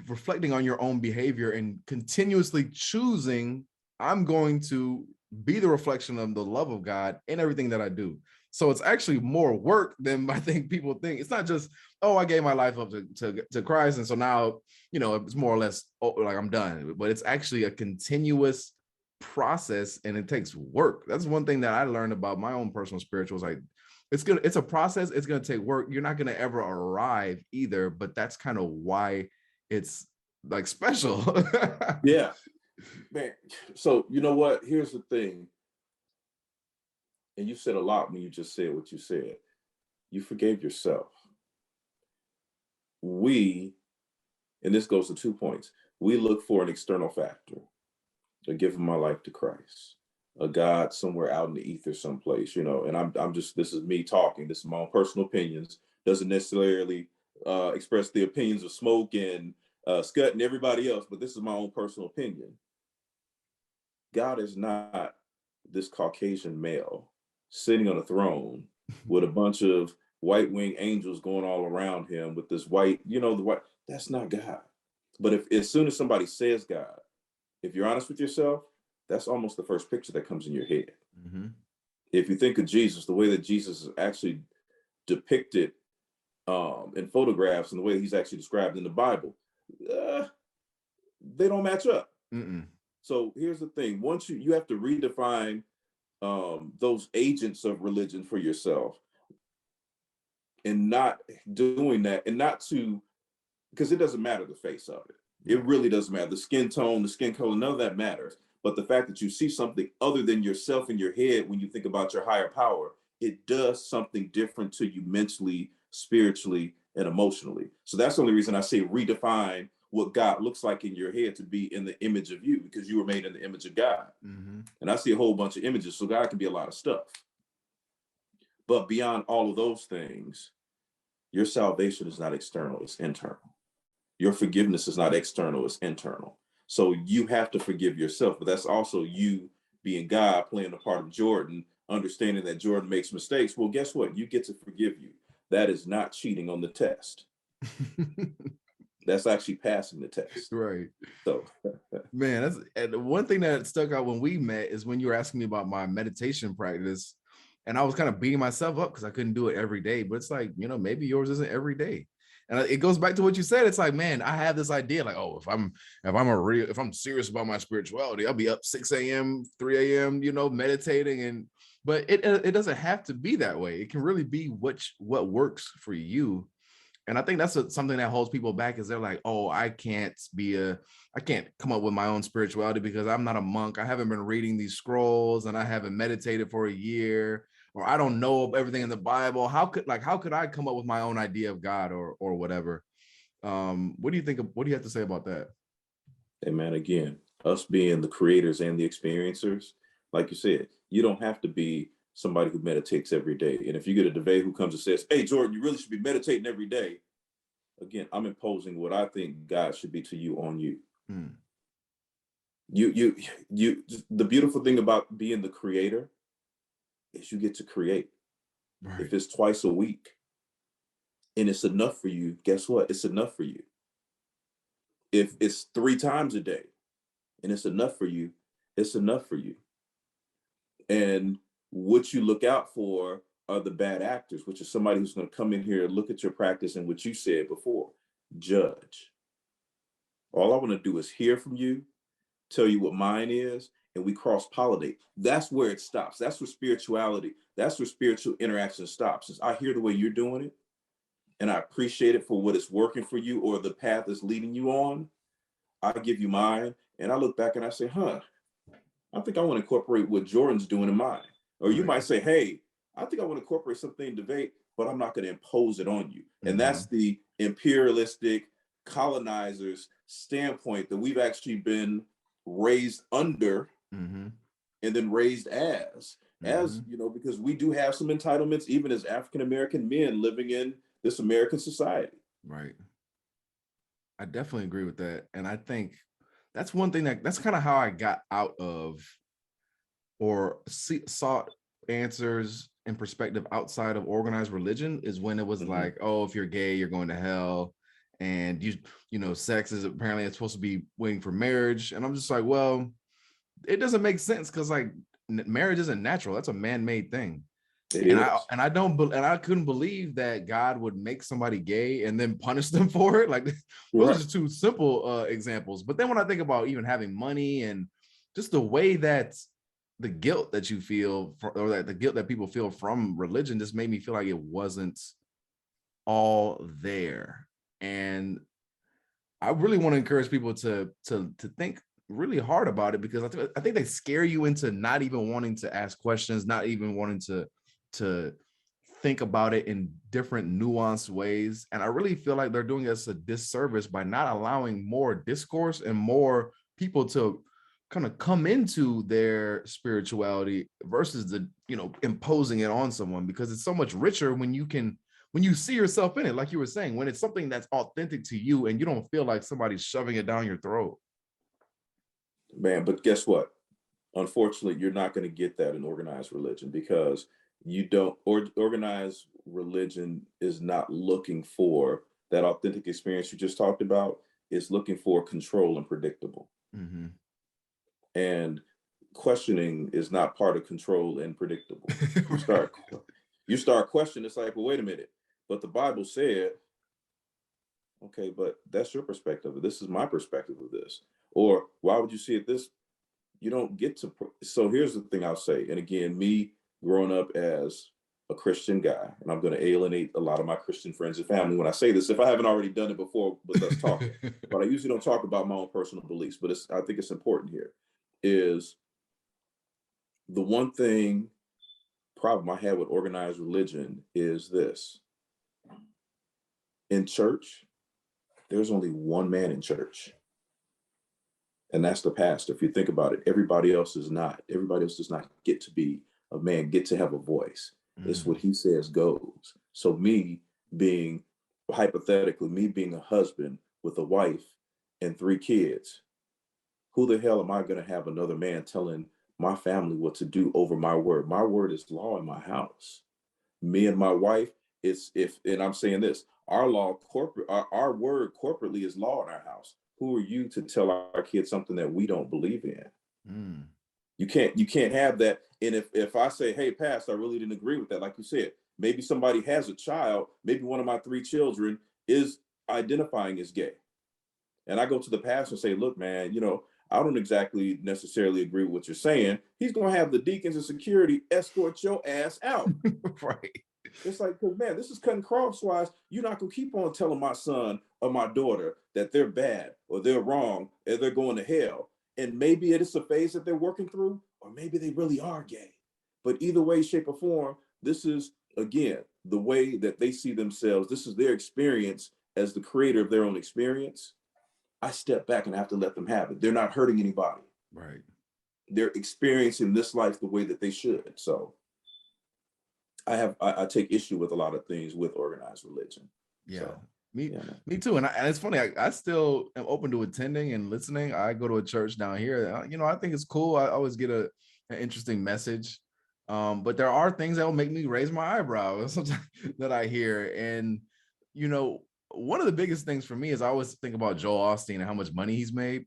reflecting on your own behavior and continuously choosing, I'm going to be the reflection of the love of God in everything that I do. So it's actually more work than I think people think. It's not just, oh, I gave my life up to Christ, and so now, it's more or less, oh, like I'm done. But it's actually a continuous process, and it takes work. That's one thing that I learned about my own personal spirituals. Like, it's a process. It's gonna take work. You're not gonna ever arrive either, but that's kind of why it's like special. Yeah, man. So you know what? Here's the thing. And you said a lot when you just said what you said. You forgave yourself. And this goes to 2 points. We look for an external factor, to give my life to Christ, a God somewhere out in the ether someplace, and I'm just, this is me talking. This is my own personal opinions. Doesn't necessarily express the opinions of Smoke and Scott and everybody else, but this is my own personal opinion. God is not this Caucasian male sitting on a throne with a bunch of white winged angels going all around him with this white, that's not God. But if as soon as somebody says God, if you're honest with yourself, that's almost the first picture that comes in your head. Mm-hmm. If you think of Jesus, the way that Jesus is actually depicted in photographs and the way he's actually described in the Bible, they don't match up. Mm-mm. So here's the thing. Once you have to redefine those agents of religion for yourself, and not doing that, and not to, because it doesn't matter the face of it. It really doesn't matter. The skin tone, the skin color, none of that matters. But the fact that you see something other than yourself in your head when you think about your higher power, it does something different to you mentally, spiritually, and emotionally. So that's the only reason I say redefine what God looks like in your head to be in the image of you, because you were made in the image of God. Mm-hmm. And I see a whole bunch of images, so God can be a lot of stuff. But beyond all of those things, your salvation is not external, it's internal. Your forgiveness is not external, it's internal. So you have to forgive yourself, but that's also you being God, playing the part of Jordan, understanding that Jordan makes mistakes. Well, guess what? You get to forgive you. That is not cheating on the test. That's actually passing the test. Right. So, man, and one thing that stuck out when we met is when you were asking me about my meditation practice, and I was kind of beating myself up because I couldn't do it every day. But it's like, maybe yours isn't every day. And it goes back to what you said. It's like, man, I have this idea, like, oh, if I'm serious about my spirituality, I'll be up 6 a.m., 3 a.m., meditating. But it doesn't have to be that way. It can really be what works for you. And I think that's something that holds people back, is they're like, oh, I can't come up with my own spirituality because I'm not a monk. I haven't been reading these scrolls and I haven't meditated for a year, or I don't know everything in the Bible. How could I come up with my own idea of God or whatever? What do you think? What do you have to say about that? Hey man, again, us being the creators and the experiencers, like you said, you don't have to be somebody who meditates every day. And if you get a Deavay who comes and says, hey, Jordan, you really should be meditating every day. Again, I'm imposing what I think God should be to you on you. Mm. You, the beautiful thing about being the creator is you get to create. Right. If it's twice a week and it's enough for you, guess what? It's enough for you. If it's 3 times a day and it's enough for you, it's enough for you. And what you look out for are the bad actors, which is somebody who's going to come in here and look at your practice and what you said before, judge. All I want to do is hear from you, tell you what mine is, and we cross-pollinate. That's where it stops. That's where spirituality, that's where spiritual interaction stops. Is I hear the way you're doing it, and I appreciate it for what it's working for you or the path it's leading you on. I give you mine, and I look back and I say, I think I want to incorporate what Jordan's doing in mine. Or you might say, hey, I think I want to incorporate something in debate, but I'm not going to impose it on you. And that's the imperialistic colonizers standpoint that we've actually been raised under and then raised as, you know, because we do have some entitlements, even as African-American men living in this American society. Right. I definitely agree with that. And I think that's one thing that's kind of how I got out of or sought answers and perspective outside of organized religion is when it was like, oh, if you're gay, you're going to hell. And you know, sex is apparently it's supposed to be waiting for marriage. And I'm just like, well, it doesn't make sense because like marriage isn't natural. That's a man-made thing. I couldn't believe that God would make somebody gay and then punish them for it. Like those are just two simple examples. But then when I think about even having money and just the way that the guilt that you feel or that the guilt that people feel from religion just made me feel like it wasn't all there. And I really want to encourage people to think really hard about it, because I think they scare you into not even wanting to ask questions, not even wanting to think about it in different nuanced ways. And I really feel like they're doing us a disservice by not allowing more discourse and more people to kind of come into their spirituality versus the, you know, imposing it on someone, because it's so much richer when you see yourself in it, like you were saying, when it's something that's authentic to you and you don't feel like somebody's shoving it down your throat. Man, but guess what? Unfortunately, you're not going to get that in organized religion, because you don't, or organized religion is not looking for that authentic experience you just talked about. It's looking for control and predictable. And questioning is not part of control and predictable. You start questioning, it's like, well, wait a minute, but the Bible said, okay, but that's your perspective. This is my perspective of this. Or why would you see it this? You don't get to. So here's the thing I'll say. And again, me growing up as a Christian guy, and I'm going to alienate a lot of my Christian friends and family when I say this, if I haven't already done it before with us talking, but I usually don't talk about my own personal beliefs, but I think it's important here, is the one problem I have with organized religion is this. In church, there's only one man in church. And that's the pastor. If you think about it, everybody else does not get to be a man, get to have a voice. It's what he says goes. So me being a husband with a wife and 3 kids, who the hell am I going to have another man telling my family what to do over my word? My word is law in my house. Me and my wife, and I'm saying this, our word corporately is law in our house. Who are you to tell our kids something that we don't believe in? You can't have that. And if I say, hey, Pastor, I really didn't agree with that, like you said, maybe somebody has a child, maybe one of my 3 children is identifying as gay. And I go to the pastor and say, look, man, you know, I don't exactly necessarily agree with what you're saying. He's going to have the deacons and security escort your ass out. Right. It's like, man, this is cutting crosswise. You're not going to keep on telling my son or my daughter that they're bad or they're wrong and they're going to hell. And maybe it is a phase that they're working through, or maybe they really are gay. But either way, shape, or form, this is, again, the way that they see themselves. This is their experience as the creator of their own experience. I step back and have to let them have it. They're not hurting anybody. Right. They're experiencing this life the way that they should. So I take issue with a lot of things with organized religion. Yeah. So, me too. And it's funny, I still am open to attending and listening. I go to a church down here. You know, I think it's cool. I always get an interesting message. But there are things that will make me raise my eyebrow sometimes that I hear. And, you know, one of the biggest things for me is I always think about Joel Osteen and how much money he's made.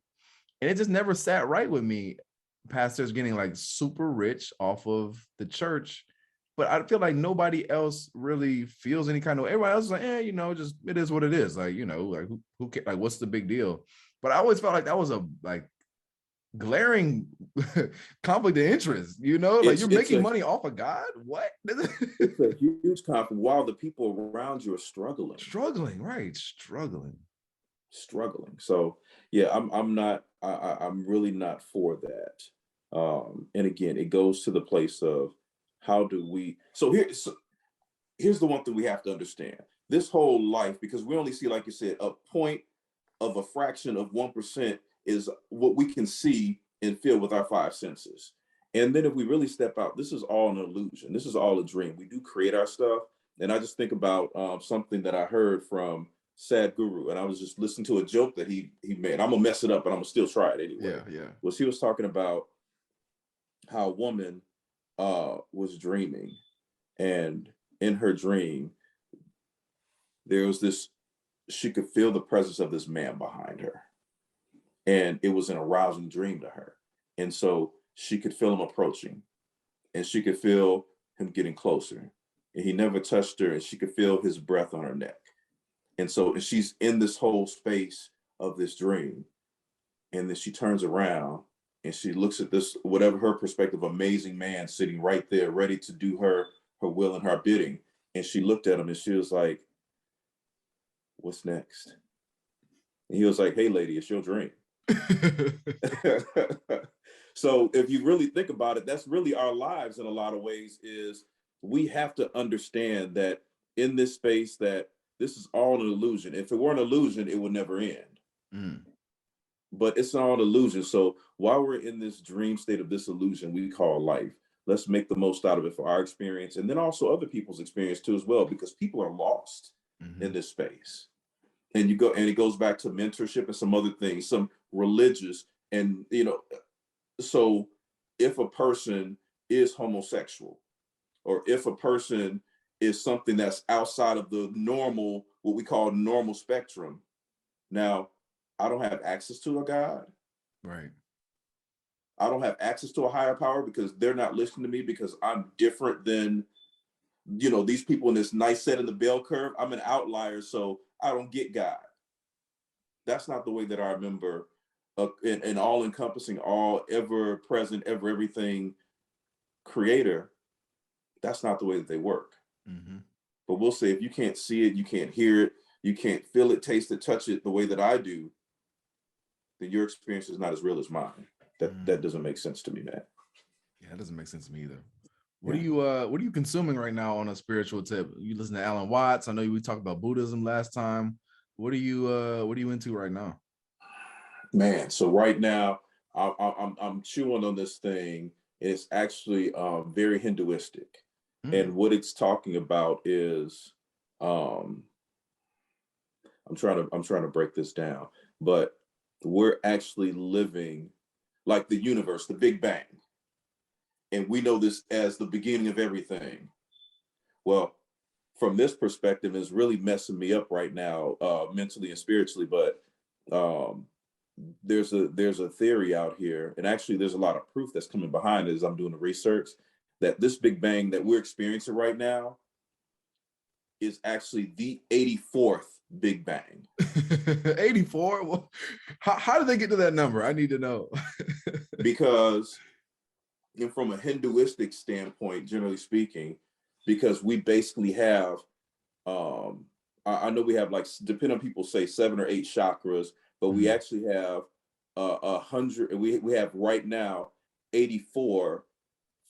And it just never sat right with me. Pastors getting like super rich off of the church. But I feel like nobody else really feels any kind of, everybody else is like, you know, just, it is what it is. Like, you know, like who cares? Like, what's the big deal? But I always felt like that was glaring conflict of interest, you know, like you're making money off of God. What? It's a huge conflict while the people around you are struggling. Right. Struggling. So yeah, I'm really not for that. And again, it goes to the place of how do we, here's the one thing we have to understand. This whole life, because we only see, like you said, a point of a fraction of 1% is what we can see and feel with our five senses. And then if we really step out, this is all an illusion. This is all a dream. We do create our stuff. And I just think about something that I heard from Sadhguru, and I was just listening to a joke that he made. I'm gonna mess it up, but I'm gonna still try it anyway. Yeah. Was he was talking about how a woman was dreaming, and in her dream, there was this, she could feel the presence of this man behind her. And it was an arousing dream to her. And so she could feel him approaching, and she could feel him getting closer. And he never touched her, and she could feel his breath on her neck. And so she's in this whole space of this dream. And then she turns around and she looks at this, whatever her perspective, amazing man sitting right there, ready to do her will and her bidding. And she looked at him and she was like, "What's next?" And he was like, "Hey lady, it's your dream." So if you really think about it, that's really our lives in a lot of ways. Is we have to understand that in this space, that this is all an illusion. If it were an illusion, it would never end. But it's all an illusion. So while we're in this dream state of this illusion we call life, let's make the most out of it for our experience, and then also other people's experience too as well, because people are lost in this space. And it goes back to mentorship and some other things, some religious, and so if a person is homosexual, or if a person is something that's outside of the normal, what we call normal spectrum, now I don't have access to a God. Right. I don't have access to a higher power because they're not listening to me, because I'm different than, these people in this nice set in the bell curve. I'm an outlier, so I don't get God. That's not the way that I remember an all-encompassing, all ever present, ever everything creator. That's not the way that they work. But we'll say, if you can't see it, you can't hear it, you can't feel it, taste it, touch it the way that I do, then your experience is not as real as mine. That doesn't make sense to me, man. Yeah, it doesn't make sense to me either. What are you consuming right now on a spiritual tip? You listen to Alan Watts. I know we talked about Buddhism last time. What are you into right now? Man, so right now I'm chewing on this thing. It's actually very Hinduistic. And what it's talking about is I'm trying to break this down, but we're actually living like the universe, the Big Bang. And we know this as the beginning of everything. Well, from this perspective, is really messing me up right now, mentally and spiritually. But there's a theory out here, and actually there's a lot of proof that's coming behind it as I'm doing the research, that this Big Bang that we're experiencing right now is actually the 84th Big Bang. 84? Well, how did they get to that number? I need to know. Because, from a Hinduistic standpoint, generally speaking, because we basically have, I know we have, like, depending on people, say 7 or 8 chakras, but we actually have 100. We have right now 84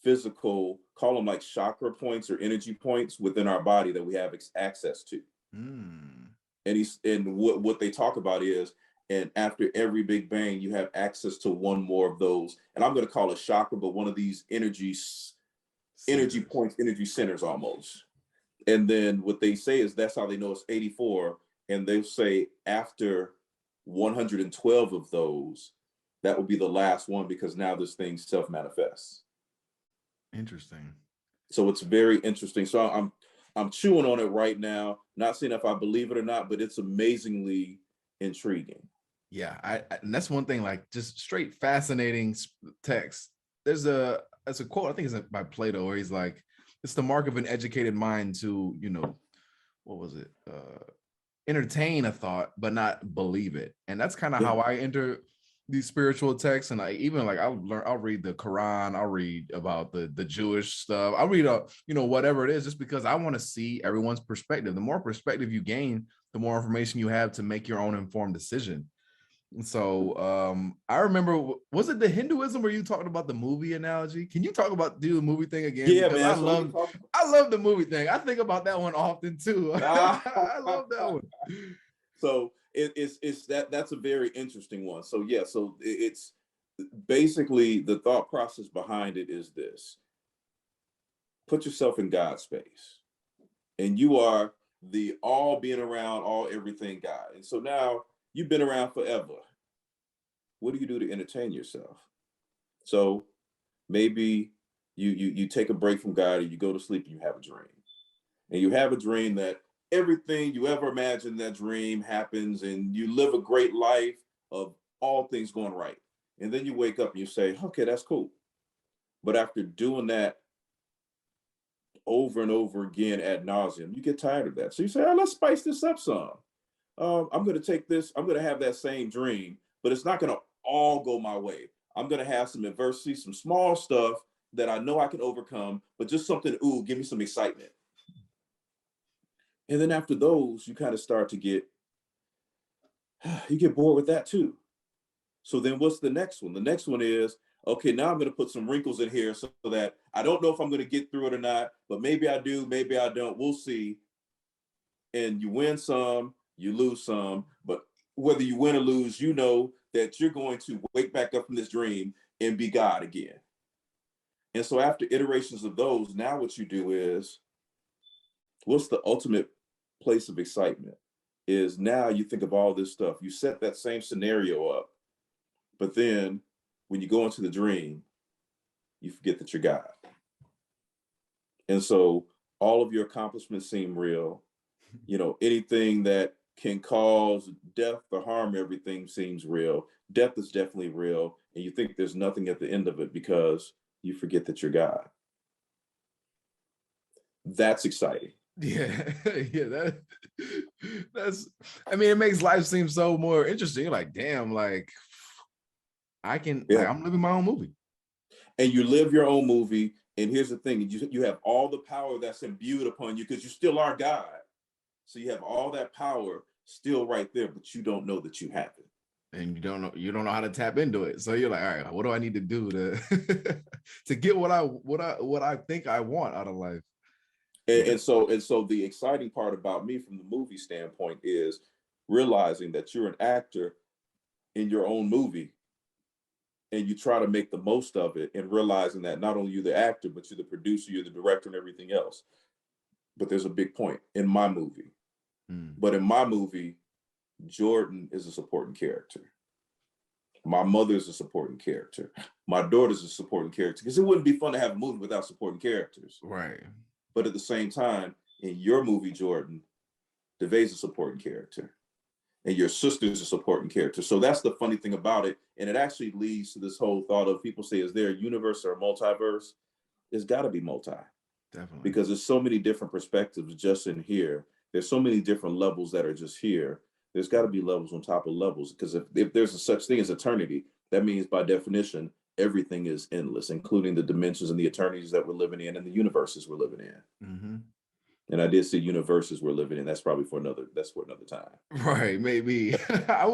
physical, call them like chakra points or energy points within our body that we have access to. And what they talk about is, and after every Big Bang, you have access to one more of those. And I'm going to call it chakra, but one of these energy points, energy centers almost. And then what they say is that's how they know it's 84. And they say after 112 of those, that would be the last one, because now this thing self-manifests. Interesting. So it's very interesting. So I'm chewing on it right now. Not saying if I believe it or not, but it's amazingly intriguing. Yeah, and that's one thing, like, just straight fascinating text. There's a quote, I think it's by Plato, where he's like, it's the mark of an educated mind to, what was it? Entertain a thought, but not believe it. And that's kind of how I enter these spiritual texts, and I'll read the Quran, I'll read about the Jewish stuff, I'll read whatever it is, just because I want to see everyone's perspective. The more perspective you gain, the more information you have to make your own informed decision. And so I remember, was it the Hinduism where you talked about the movie analogy? Can you do the movie thing again? Yeah, Because man. I love the movie thing. I think about that one often too. I love that one. So that's a very interesting one. So yeah, so it's basically the thought process behind it is this: put yourself in God's space, and you are the all being around, all everything God. And so now you've been around forever. What do you do to entertain yourself? So maybe you take a break from God, and you go to sleep, and you have a dream, and you have a dream that everything you ever imagined that dream happens, and you live a great life of all things going right. And then you wake up and you say, okay, that's cool. But after doing that over and over again ad nauseum, you get tired of that. So you say, oh, let's spice this up some. I'm going to take this, I'm going to have that same dream, but it's not going to all go my way. I'm going to have some adversity, some small stuff that I know I can overcome, but just something, give me some excitement. And then after those, you kind of start to get bored with that too. So then what's the next one? The next one is, okay, now I'm going to put some wrinkles in here so that I don't know if I'm going to get through it or not, but maybe I do, maybe I don't, we'll see. And you win some, you lose some, but whether you win or lose, you know that you're going to wake back up from this dream and be God again. And so after iterations of those, now what you do is, what's the ultimate place of excitement? Is now you think of all this stuff, you set that same scenario up, but then when you go into the dream, you forget that you're God. And so all of your accomplishments seem real. Anything that can cause death or harm everything seems real. Death is definitely real. And you think there's nothing at the end of it because you forget that you're God. That's exciting. Yeah, yeah, that's, I mean, it makes life seem so more interesting. You're like, damn, like I'm living my own movie. And you live your own movie. And here's the thing, you have all the power that's imbued upon you because you still are God. So you have all that power still right there, but you don't know that you have it. And you don't know how to tap into it. So you're like, all right, what do I need to do to to get what I think I want out of life? And so the exciting part about me from the movie standpoint is realizing that you're an actor in your own movie, and you try to make the most of it, and realizing that not only you're the actor, but you're the producer, you're the director, and everything else. But there's a big point in my movie. But in my movie, Jordan is a supporting character. My mother's a supporting character. My daughter's a supporting character, because it wouldn't be fun to have a movie without supporting characters. Right. But at the same time, in your movie, Jordan, Deavay's a supporting character, and your sister's a supporting character. So that's the funny thing about it. And it actually leads to this whole thought of, people say, is there a universe or a multiverse? There's got to be multi. Definitely. Because there's so many different perspectives just in here. There's so many different levels that are just here. There's got to be levels on top of levels, because if there's a such thing as eternity, that means by definition, everything is endless, including the dimensions and the eternities that we're living in and the universes we're living in. Mm-hmm. And I did say universes we're living in. That's probably for another time. Right, maybe. I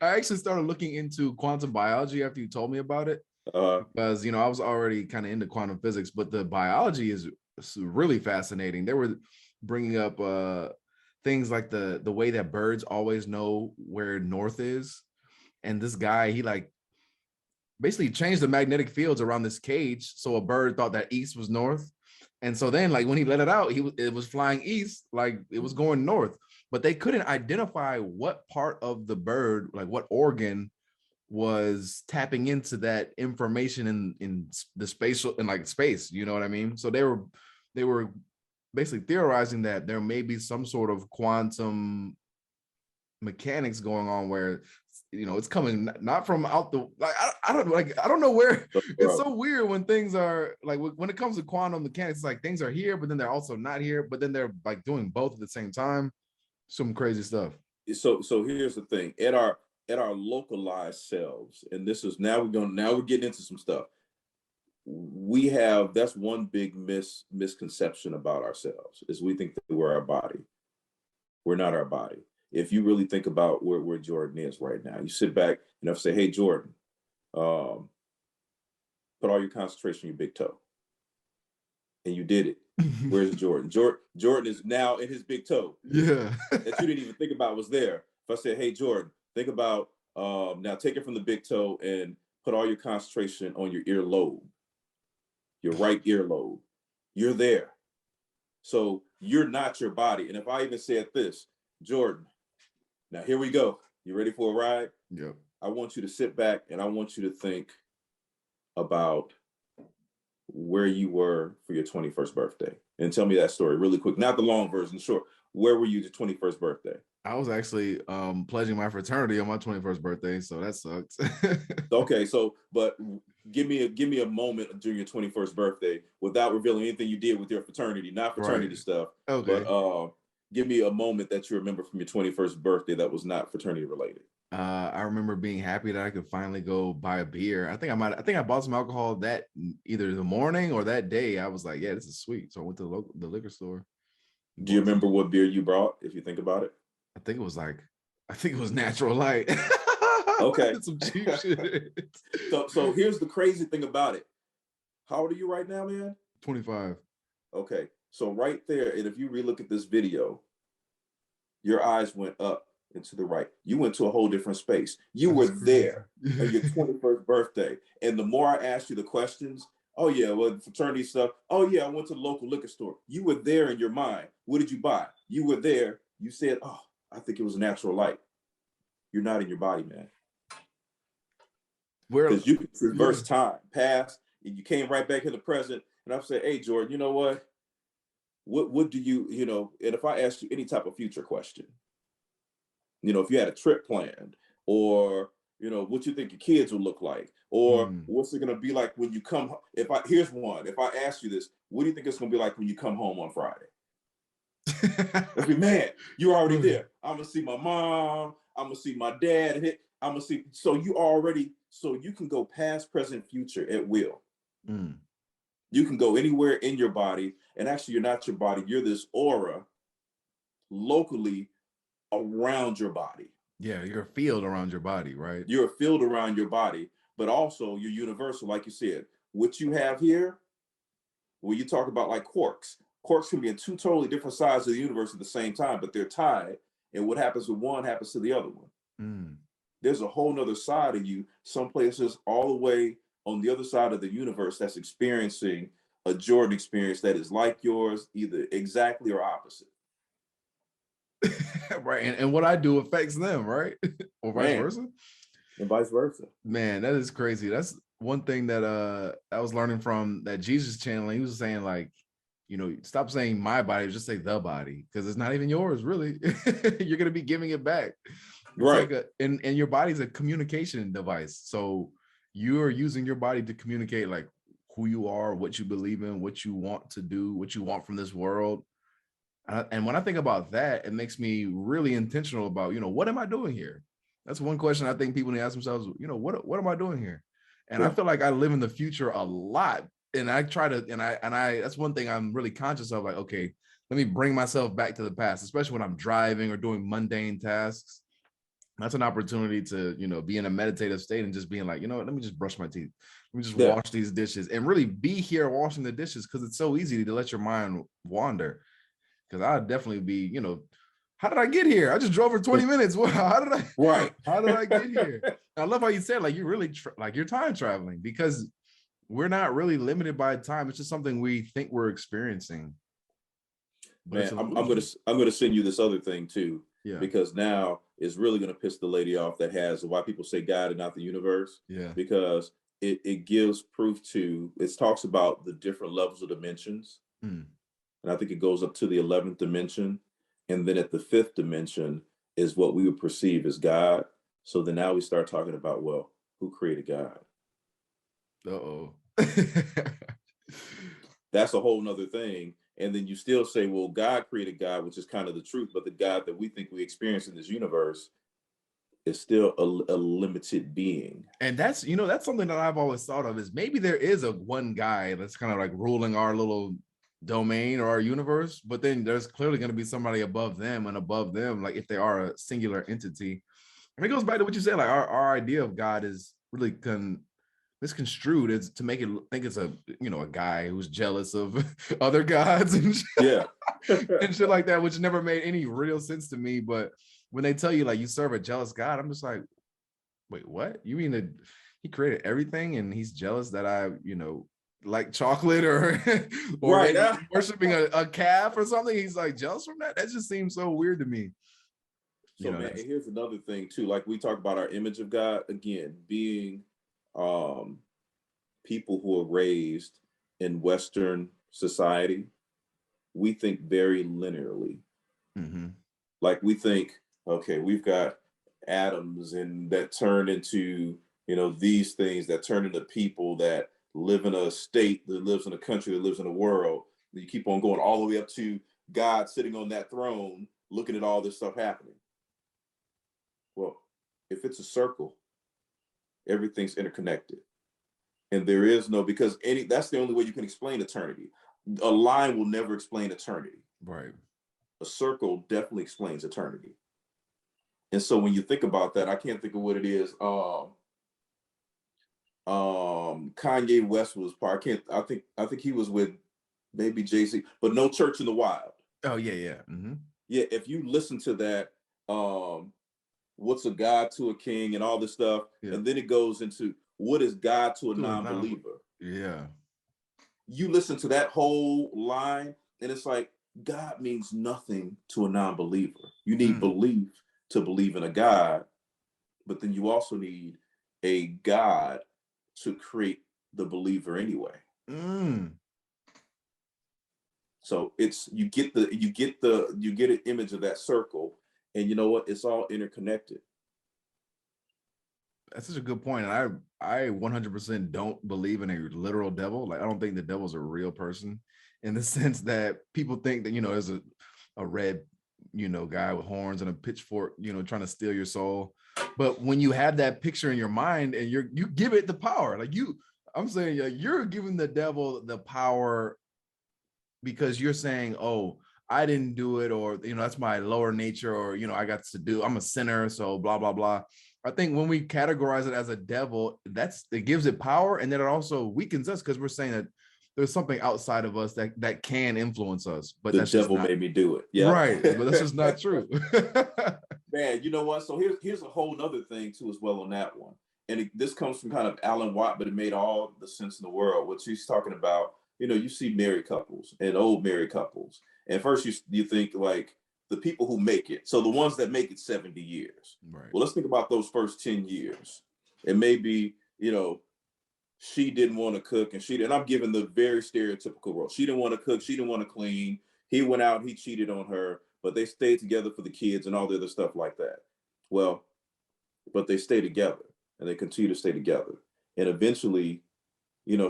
actually started looking into quantum biology after you told me about it. Because, I was already kind of into quantum physics, but the biology is really fascinating. They were bringing up things like the way that birds always know where north is. And this guy, he basically changed the magnetic fields around this cage, so a bird thought that east was north. And so then, when he let it out, it was flying east, like it was going north. But they couldn't identify what part of the bird, what organ was tapping into that information in the spatial, in space, you know what I mean? So they were basically theorizing that there may be some sort of quantum mechanics going on where it's coming not from out the I don't know where. It's so weird when things are when it comes to quantum mechanics, it's things are here, but then they're also not here, but then they're doing both at the same time. Some crazy stuff. So here's the thing. At our at our localized selves, and this is now we're getting into some stuff. That's one big misconception about ourselves, is we think that we're our body. We're not our body. If you really think about where Jordan is right now, you sit back and say, hey, Jordan, put all your concentration on your big toe. And you did it. Where's Jordan? Jordan is now in his big toe. Yeah. That you didn't even think about was there. If I said, hey, Jordan, think about, now take it from the big toe and put all your concentration on your earlobe, your right earlobe. You're there. So you're not your body. And if I even said this, Jordan, now here we go. You ready for a ride? Yep. I want you to sit back and I want you to think about where you were for your 21st birthday, and tell me that story really quick. Not the long version, short. Where were you your 21st birthday? I was actually pledging my fraternity on my 21st birthday, so that sucks. Okay, so but give me a moment during your 21st birthday without revealing anything you did with your fraternity, not fraternity stuff. Okay. But give me a moment that you remember from your 21st birthday that was not fraternity related. I remember being happy that I could finally go buy a beer. I think I bought some alcohol that either the morning or that day. I was like, yeah, this is sweet. So I went to the liquor store. Do you remember what beer you brought, if you think about it? I think it was Natural Light. Okay. Some cheap shit. So here's the crazy thing about it. How old are you right now, man? 25. Okay. So right there, and if you relook at this video, your eyes went up and to the right. You went to a whole different space. You were there on your 21st birthday. And the more I asked you the questions, oh yeah, well, fraternity stuff. Oh yeah, I went to the local liquor store. You were there in your mind. What did you buy? You were there. You said, oh, I think it was Natural Light. You're not in your body, man. Because you can reverse time, past, and you came right back in the present. And I've said, hey, Jordan, you know what? What do you, and if I asked you any type of future question, if you had a trip planned, or, what you think your kids will look like, or what's it going to be like when you come, here's one, if I ask you this, what do you think it's going to be like when you come home on Friday? Man, you're already there. I'm going to see my mom. I'm going to see my dad. I'm going to see, so you can go past, present, future at will. You can go anywhere in your body, and actually you're not your body. You're this aura locally around your body. Yeah, you're a field around your body, right? You're a field around your body, but also you're universal, like you said. What you have here, when you talk about like quarks can be in two totally different sides of the universe at the same time, but they're tied. And what happens with one happens to the other one. There's a whole nother side of you, some places all the way on the other side of the universe, that's experiencing a Jordan experience that is like yours, either exactly or opposite. Right. And what I do affects them, right? Or vice versa. And vice versa. Man, that is crazy. That's one thing that I was learning from that Jesus channel. He was saying, like, stop saying my body, just say the body, because it's not even yours, really. You're gonna be giving it back. It's right. Like and your body's a communication device. So you're using your body to communicate like who you are, what you believe in, what you want to do, what you want from this world. And when I think about that, it makes me really intentional about, what am I doing here? That's one question I think people need to ask themselves, what am I doing here? And I feel like I live in the future a lot. And I try to, and I, that's one thing I'm really conscious of, like, okay, let me bring myself back to the past, especially when I'm driving or doing mundane tasks. That's an opportunity to, be in a meditative state and just being like, let me just brush my teeth. Let me just wash these dishes and really be here washing the dishes, because it's so easy to let your mind wander. Because I'd definitely be, how did I get here? I just drove for 20 minutes. How did I get here? I love how you said, like, you're really you're time traveling, because we're not really limited by time. It's just something we think we're experiencing. But man, I'm gonna send you this other thing too. Yeah. Because now it's really gonna piss the lady off that has why people say God and not the universe. Yeah. Because it gives proof to, it talks about the different levels of dimensions. And I think it goes up to the 11th dimension. And then at the 5th dimension is what we would perceive as God. So then now we start talking about, well, who created God? Uh-oh. That's a whole nother thing. And then you still say, well, God created God, which is kind of the truth. But the God that we think we experience in this universe is still a limited being. And that's, that's something that I've always thought of, is maybe there is a one guy that's kind of like ruling our little domain or our universe, but then there's clearly going to be somebody above them and above them, like if they are a singular entity. And it goes back to what you said, like our idea of God is really misconstrued. It's to make it think it's a guy who's jealous of other gods and shit, Yeah. and shit like that, which never made any real sense to me. But when they tell you like you serve a jealous God, I'm just like, wait, what? You mean that he created everything and he's jealous that I, like chocolate or Right. worshiping a calf or something? He's like jealous from that? That just seems so weird to me. So man, and here's another thing too. Like we talk about our image of God, again, being people who are raised in Western society, we think very linearly. Mm-hmm. Like we think, okay, we've got atoms and that turn into, these things that turn into people that live in a state, that lives in a country, that lives in a world. You keep on going all the way up to God sitting on that throne, looking at all this stuff happening. Well, if it's a circle, everything's interconnected. And there is no, because that's the only way you can explain eternity. A line will never explain eternity. Right. A circle definitely explains eternity. And so when you think about that, I can't think of what it is. Kanye West was part. I think he was with maybe Jay-Z, but No Church in the Wild. Oh yeah. Mm-hmm. Yeah, if you listen to that, what's a God to a king and all this stuff, and then it goes into what is God to a non-believer. Yeah. You listen to that whole line, and it's like God means nothing to a non-believer. You need belief to believe in a God, but then you also need a God to create the believer anyway. So it's you get an image of that circle, and you know what? It's all interconnected. That's such a good point. And I 100% don't believe in a literal devil. Like I don't think the devil's a real person, in the sense that people think that, there's a red, guy with horns and a pitchfork, trying to steal your soul. But when you have that picture in your mind and you give it the power, like I'm saying you're giving the devil the power because you're saying, oh, I didn't do it, or, that's my lower nature, or, I got to do, I'm a sinner, so blah, blah, blah. I think when we categorize it as a devil, it gives it power, and then it also weakens us because we're saying that there's something outside of us that can influence us. But the devil made me do it. Yeah, right. But that's just not true. Man, you know what? So here's a whole nother thing too as well on that one. And this comes from kind of Alan Watt, but it made all the sense in the world. What she's talking about, you see married couples and old married couples. And first you think like the people who make it. So the ones that make it 70 years. Right. Well, let's think about those first 10 years. And maybe, she didn't want to cook and I'm giving the very stereotypical role. She didn't want to cook. She didn't want to clean. He went out, he cheated on her, but they stayed together for the kids and all the other stuff like that. Well, but they stay together and they continue to stay together. And eventually,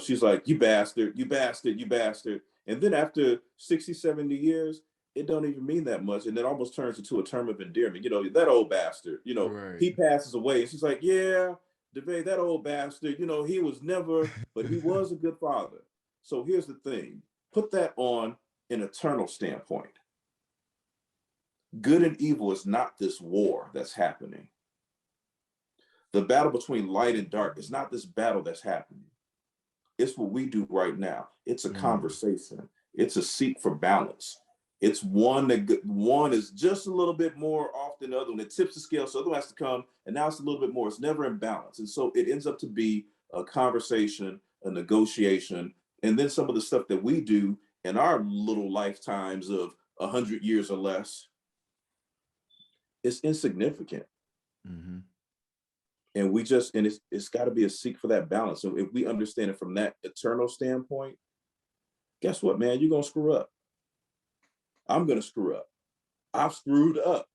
she's like, you bastard, you bastard, you bastard. And then after 60, 70 years, it don't even mean that much. And it almost turns into a term of endearment. That old bastard, right. He passes away. And she's like, yeah, Deavay, that old bastard, he was never, but he was a good father. So here's the thing. Put that on an eternal standpoint. Good and evil is not this war that's happening. The battle between light and dark is not this battle that's happening. It's what we do right now. It's a conversation. It's a seek for balance. It's one is just a little bit more off than the other one. It tips the scale, so the other one has to come, and now it's a little bit more. It's never in balance. And so it ends up to be a conversation, a negotiation, and then some of the stuff that we do in our little lifetimes of 100 years or less, it's insignificant. Mm-hmm. And it's got to be a seek for that balance. So if we understand it from that eternal standpoint, guess what, man? You're going to screw up. I'm going to screw up. I've screwed up.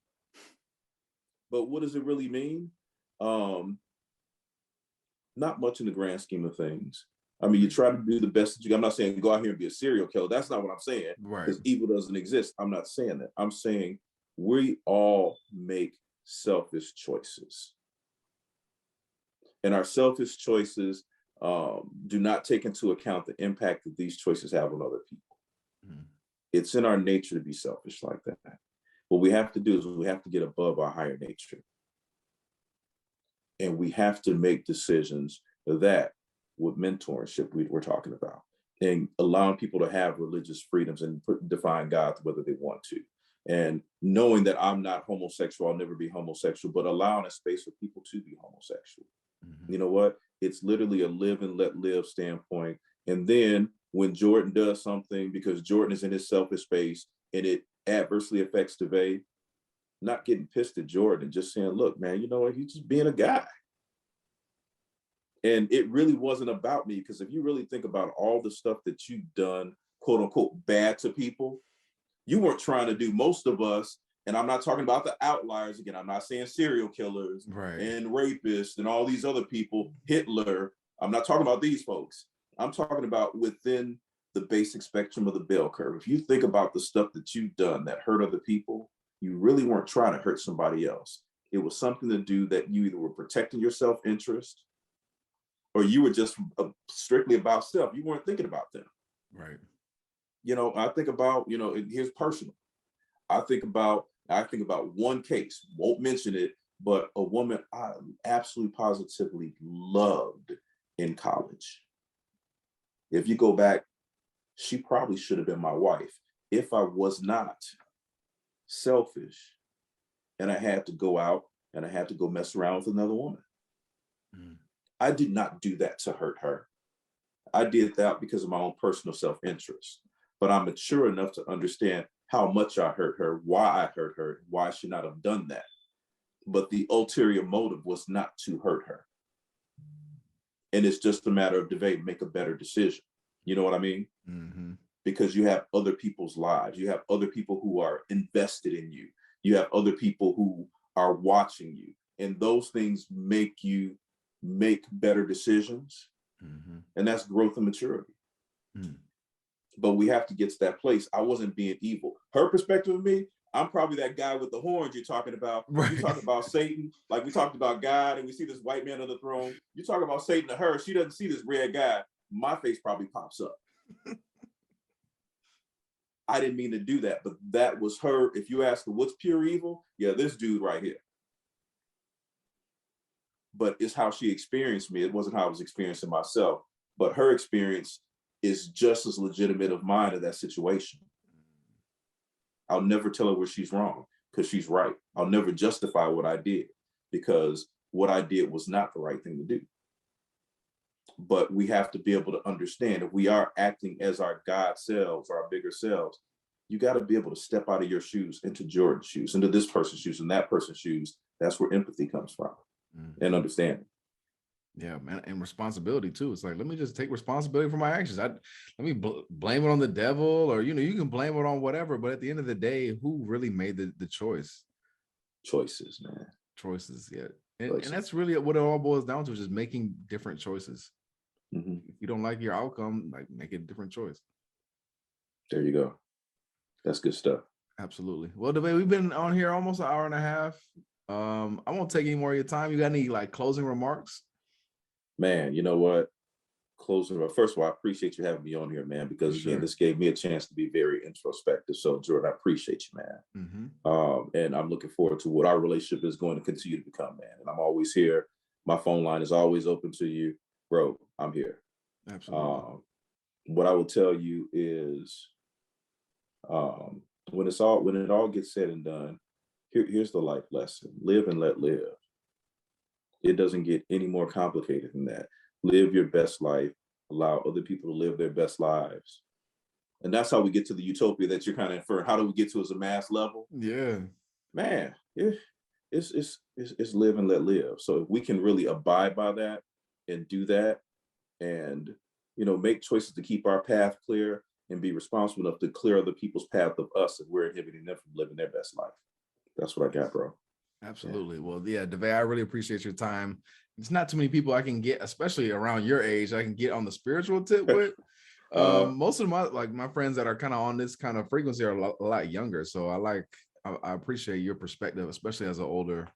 But what does it really mean? Not much in the grand scheme of things. I mean, you try to do the best that you can. I'm not saying go out here and be a serial killer. That's not what I'm saying. Right. Because evil doesn't exist. I'm not saying that. I'm saying we all make selfish choices. And our selfish choices do not take into account the impact that these choices have on other people. Mm. It's in our nature to be selfish like that. What we have to do is we have to get above our higher nature. And we have to make decisions that, with mentorship, we're talking about, and allowing people to have religious freedoms and define God whether they want to. And knowing that I'm not homosexual, I'll never be homosexual, but allowing a space for people to be homosexual. Mm-hmm. You know what? It's literally a live and let live standpoint. And then when Jordan does something, because Jordan is in his selfish space and it adversely affects Deavay, not getting pissed at Jordan, just saying, look, man, you know what? He's just being a guy. And it really wasn't about me, because if you really think about all the stuff that you've done, quote unquote, bad to people, you weren't trying to do. Most of us, and I'm not talking about the outliers again, I'm not saying serial killers and rapists and all these other people, Hitler. I'm not talking about these folks. I'm talking about within the basic spectrum of the bell curve. If you think about the stuff that you've done that hurt other people, you really weren't trying to hurt somebody else. It was something to do that you either were protecting your self-interest, or you were just strictly about self. You weren't thinking about them. Right. You know, I think about, you know, here's personal. I think about one case, won't mention it, but a woman I absolutely positively loved in college. If you go back, she probably should have been my wife if I was not selfish and I had to go out and I had to go mess around with another woman. Mm. I did not do that to hurt her. I did that because of my own personal self-interest. But I'm mature enough to understand how much I hurt her, why I hurt her, why I should not have done that. But the ulterior motive was not to hurt her. And it's just a matter of debate, make a better decision. You know what I mean? Mm-hmm. Because you have other people's lives. You have other people who are invested in you. You have other people who are watching you. And those things make you make better decisions. Mm-hmm. And that's growth and maturity. Mm. But we have to get to that place. I wasn't being evil. Her perspective of me, I'm probably that guy with the horns you're talking about. Right. You talk about Satan, like we talked about God, and we see this white man on the throne. You talk about Satan to her, she doesn't see this red guy. My face probably pops up. I didn't mean to do that, but that was her. If you ask her what's pure evil, yeah, this dude right here. But it's how she experienced me. It wasn't how I was experiencing myself. But her experience is just as legitimate of mine in that situation. I'll never tell her where she's wrong, because she's right. I'll never justify what I did, because what I did was not the right thing to do. But we have to be able to understand, if we are acting as our God selves, our bigger selves, you got to be able to step out of your shoes into Jordan's shoes, into this person's shoes, and that person's shoes. That's where empathy comes from, and understanding. Yeah, man, and responsibility too. It's like, let me just take responsibility for my actions. Let me blame it on the devil, or you can blame it on whatever. But at the end of the day, who really made the choice? Choices, man. Choices, yeah. And that's really what it all boils down to, is just making different choices. Mm-hmm. If you don't like your outcome, like, make a different choice. There you go. That's good stuff. Absolutely. Well, Deavay, we've been on here almost an hour and a half. I won't take any more of your time. You got any closing remarks? Man, you know what? Closing. First of all, I appreciate you having me on here, man, because again, this gave me a chance to be very introspective. So, Jordan, I appreciate you, man. Mm-hmm. And I'm looking forward to what our relationship is going to continue to become, man. And I'm always here. My phone line is always open to you, bro. I'm here. Absolutely. What I will tell you is, when it all gets said and done, here's the life lesson: live and let live. It doesn't get any more complicated than that. Live your best life. Allow other people to live their best lives. And that's how we get to the utopia that you're kind of inferring. How do we get to as a mass level? Yeah. Man, it's live and let live. So if we can really abide by that and do that, and make choices to keep our path clear and be responsible enough to clear other people's path of us if we're inhibiting them from living their best life. That's what I got, bro. Absolutely. Yeah. Well, yeah, Deavay, I really appreciate your time. It's not too many people I can get, especially around your age, I can get on the spiritual tip with. Most of my friends that are kind of on this kind of frequency are a lot younger. So I like I appreciate your perspective, especially as an older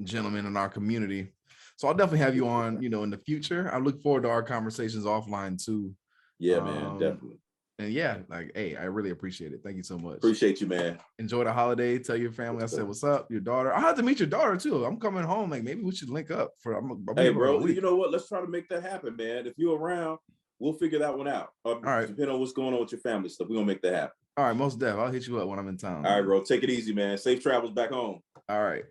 gentleman in our community. So I'll definitely have you on, in the future. I look forward to our conversations offline too. Yeah, man, definitely. And yeah, like, hey, I really appreciate it. Thank you so much. Appreciate you, man. Enjoy the holiday. Tell your family I said what's up. Your daughter. I have to meet your daughter too. I'm coming home. Like, maybe we should link up for. Hey, bro. You know what? Let's try to make that happen, man. If you're around, we'll figure that one out. All right. Depending on what's going on with your family stuff, we're gonna make that happen. All right, most def. I'll hit you up when I'm in town. All right, bro. Take it easy, man. Safe travels back home. All right.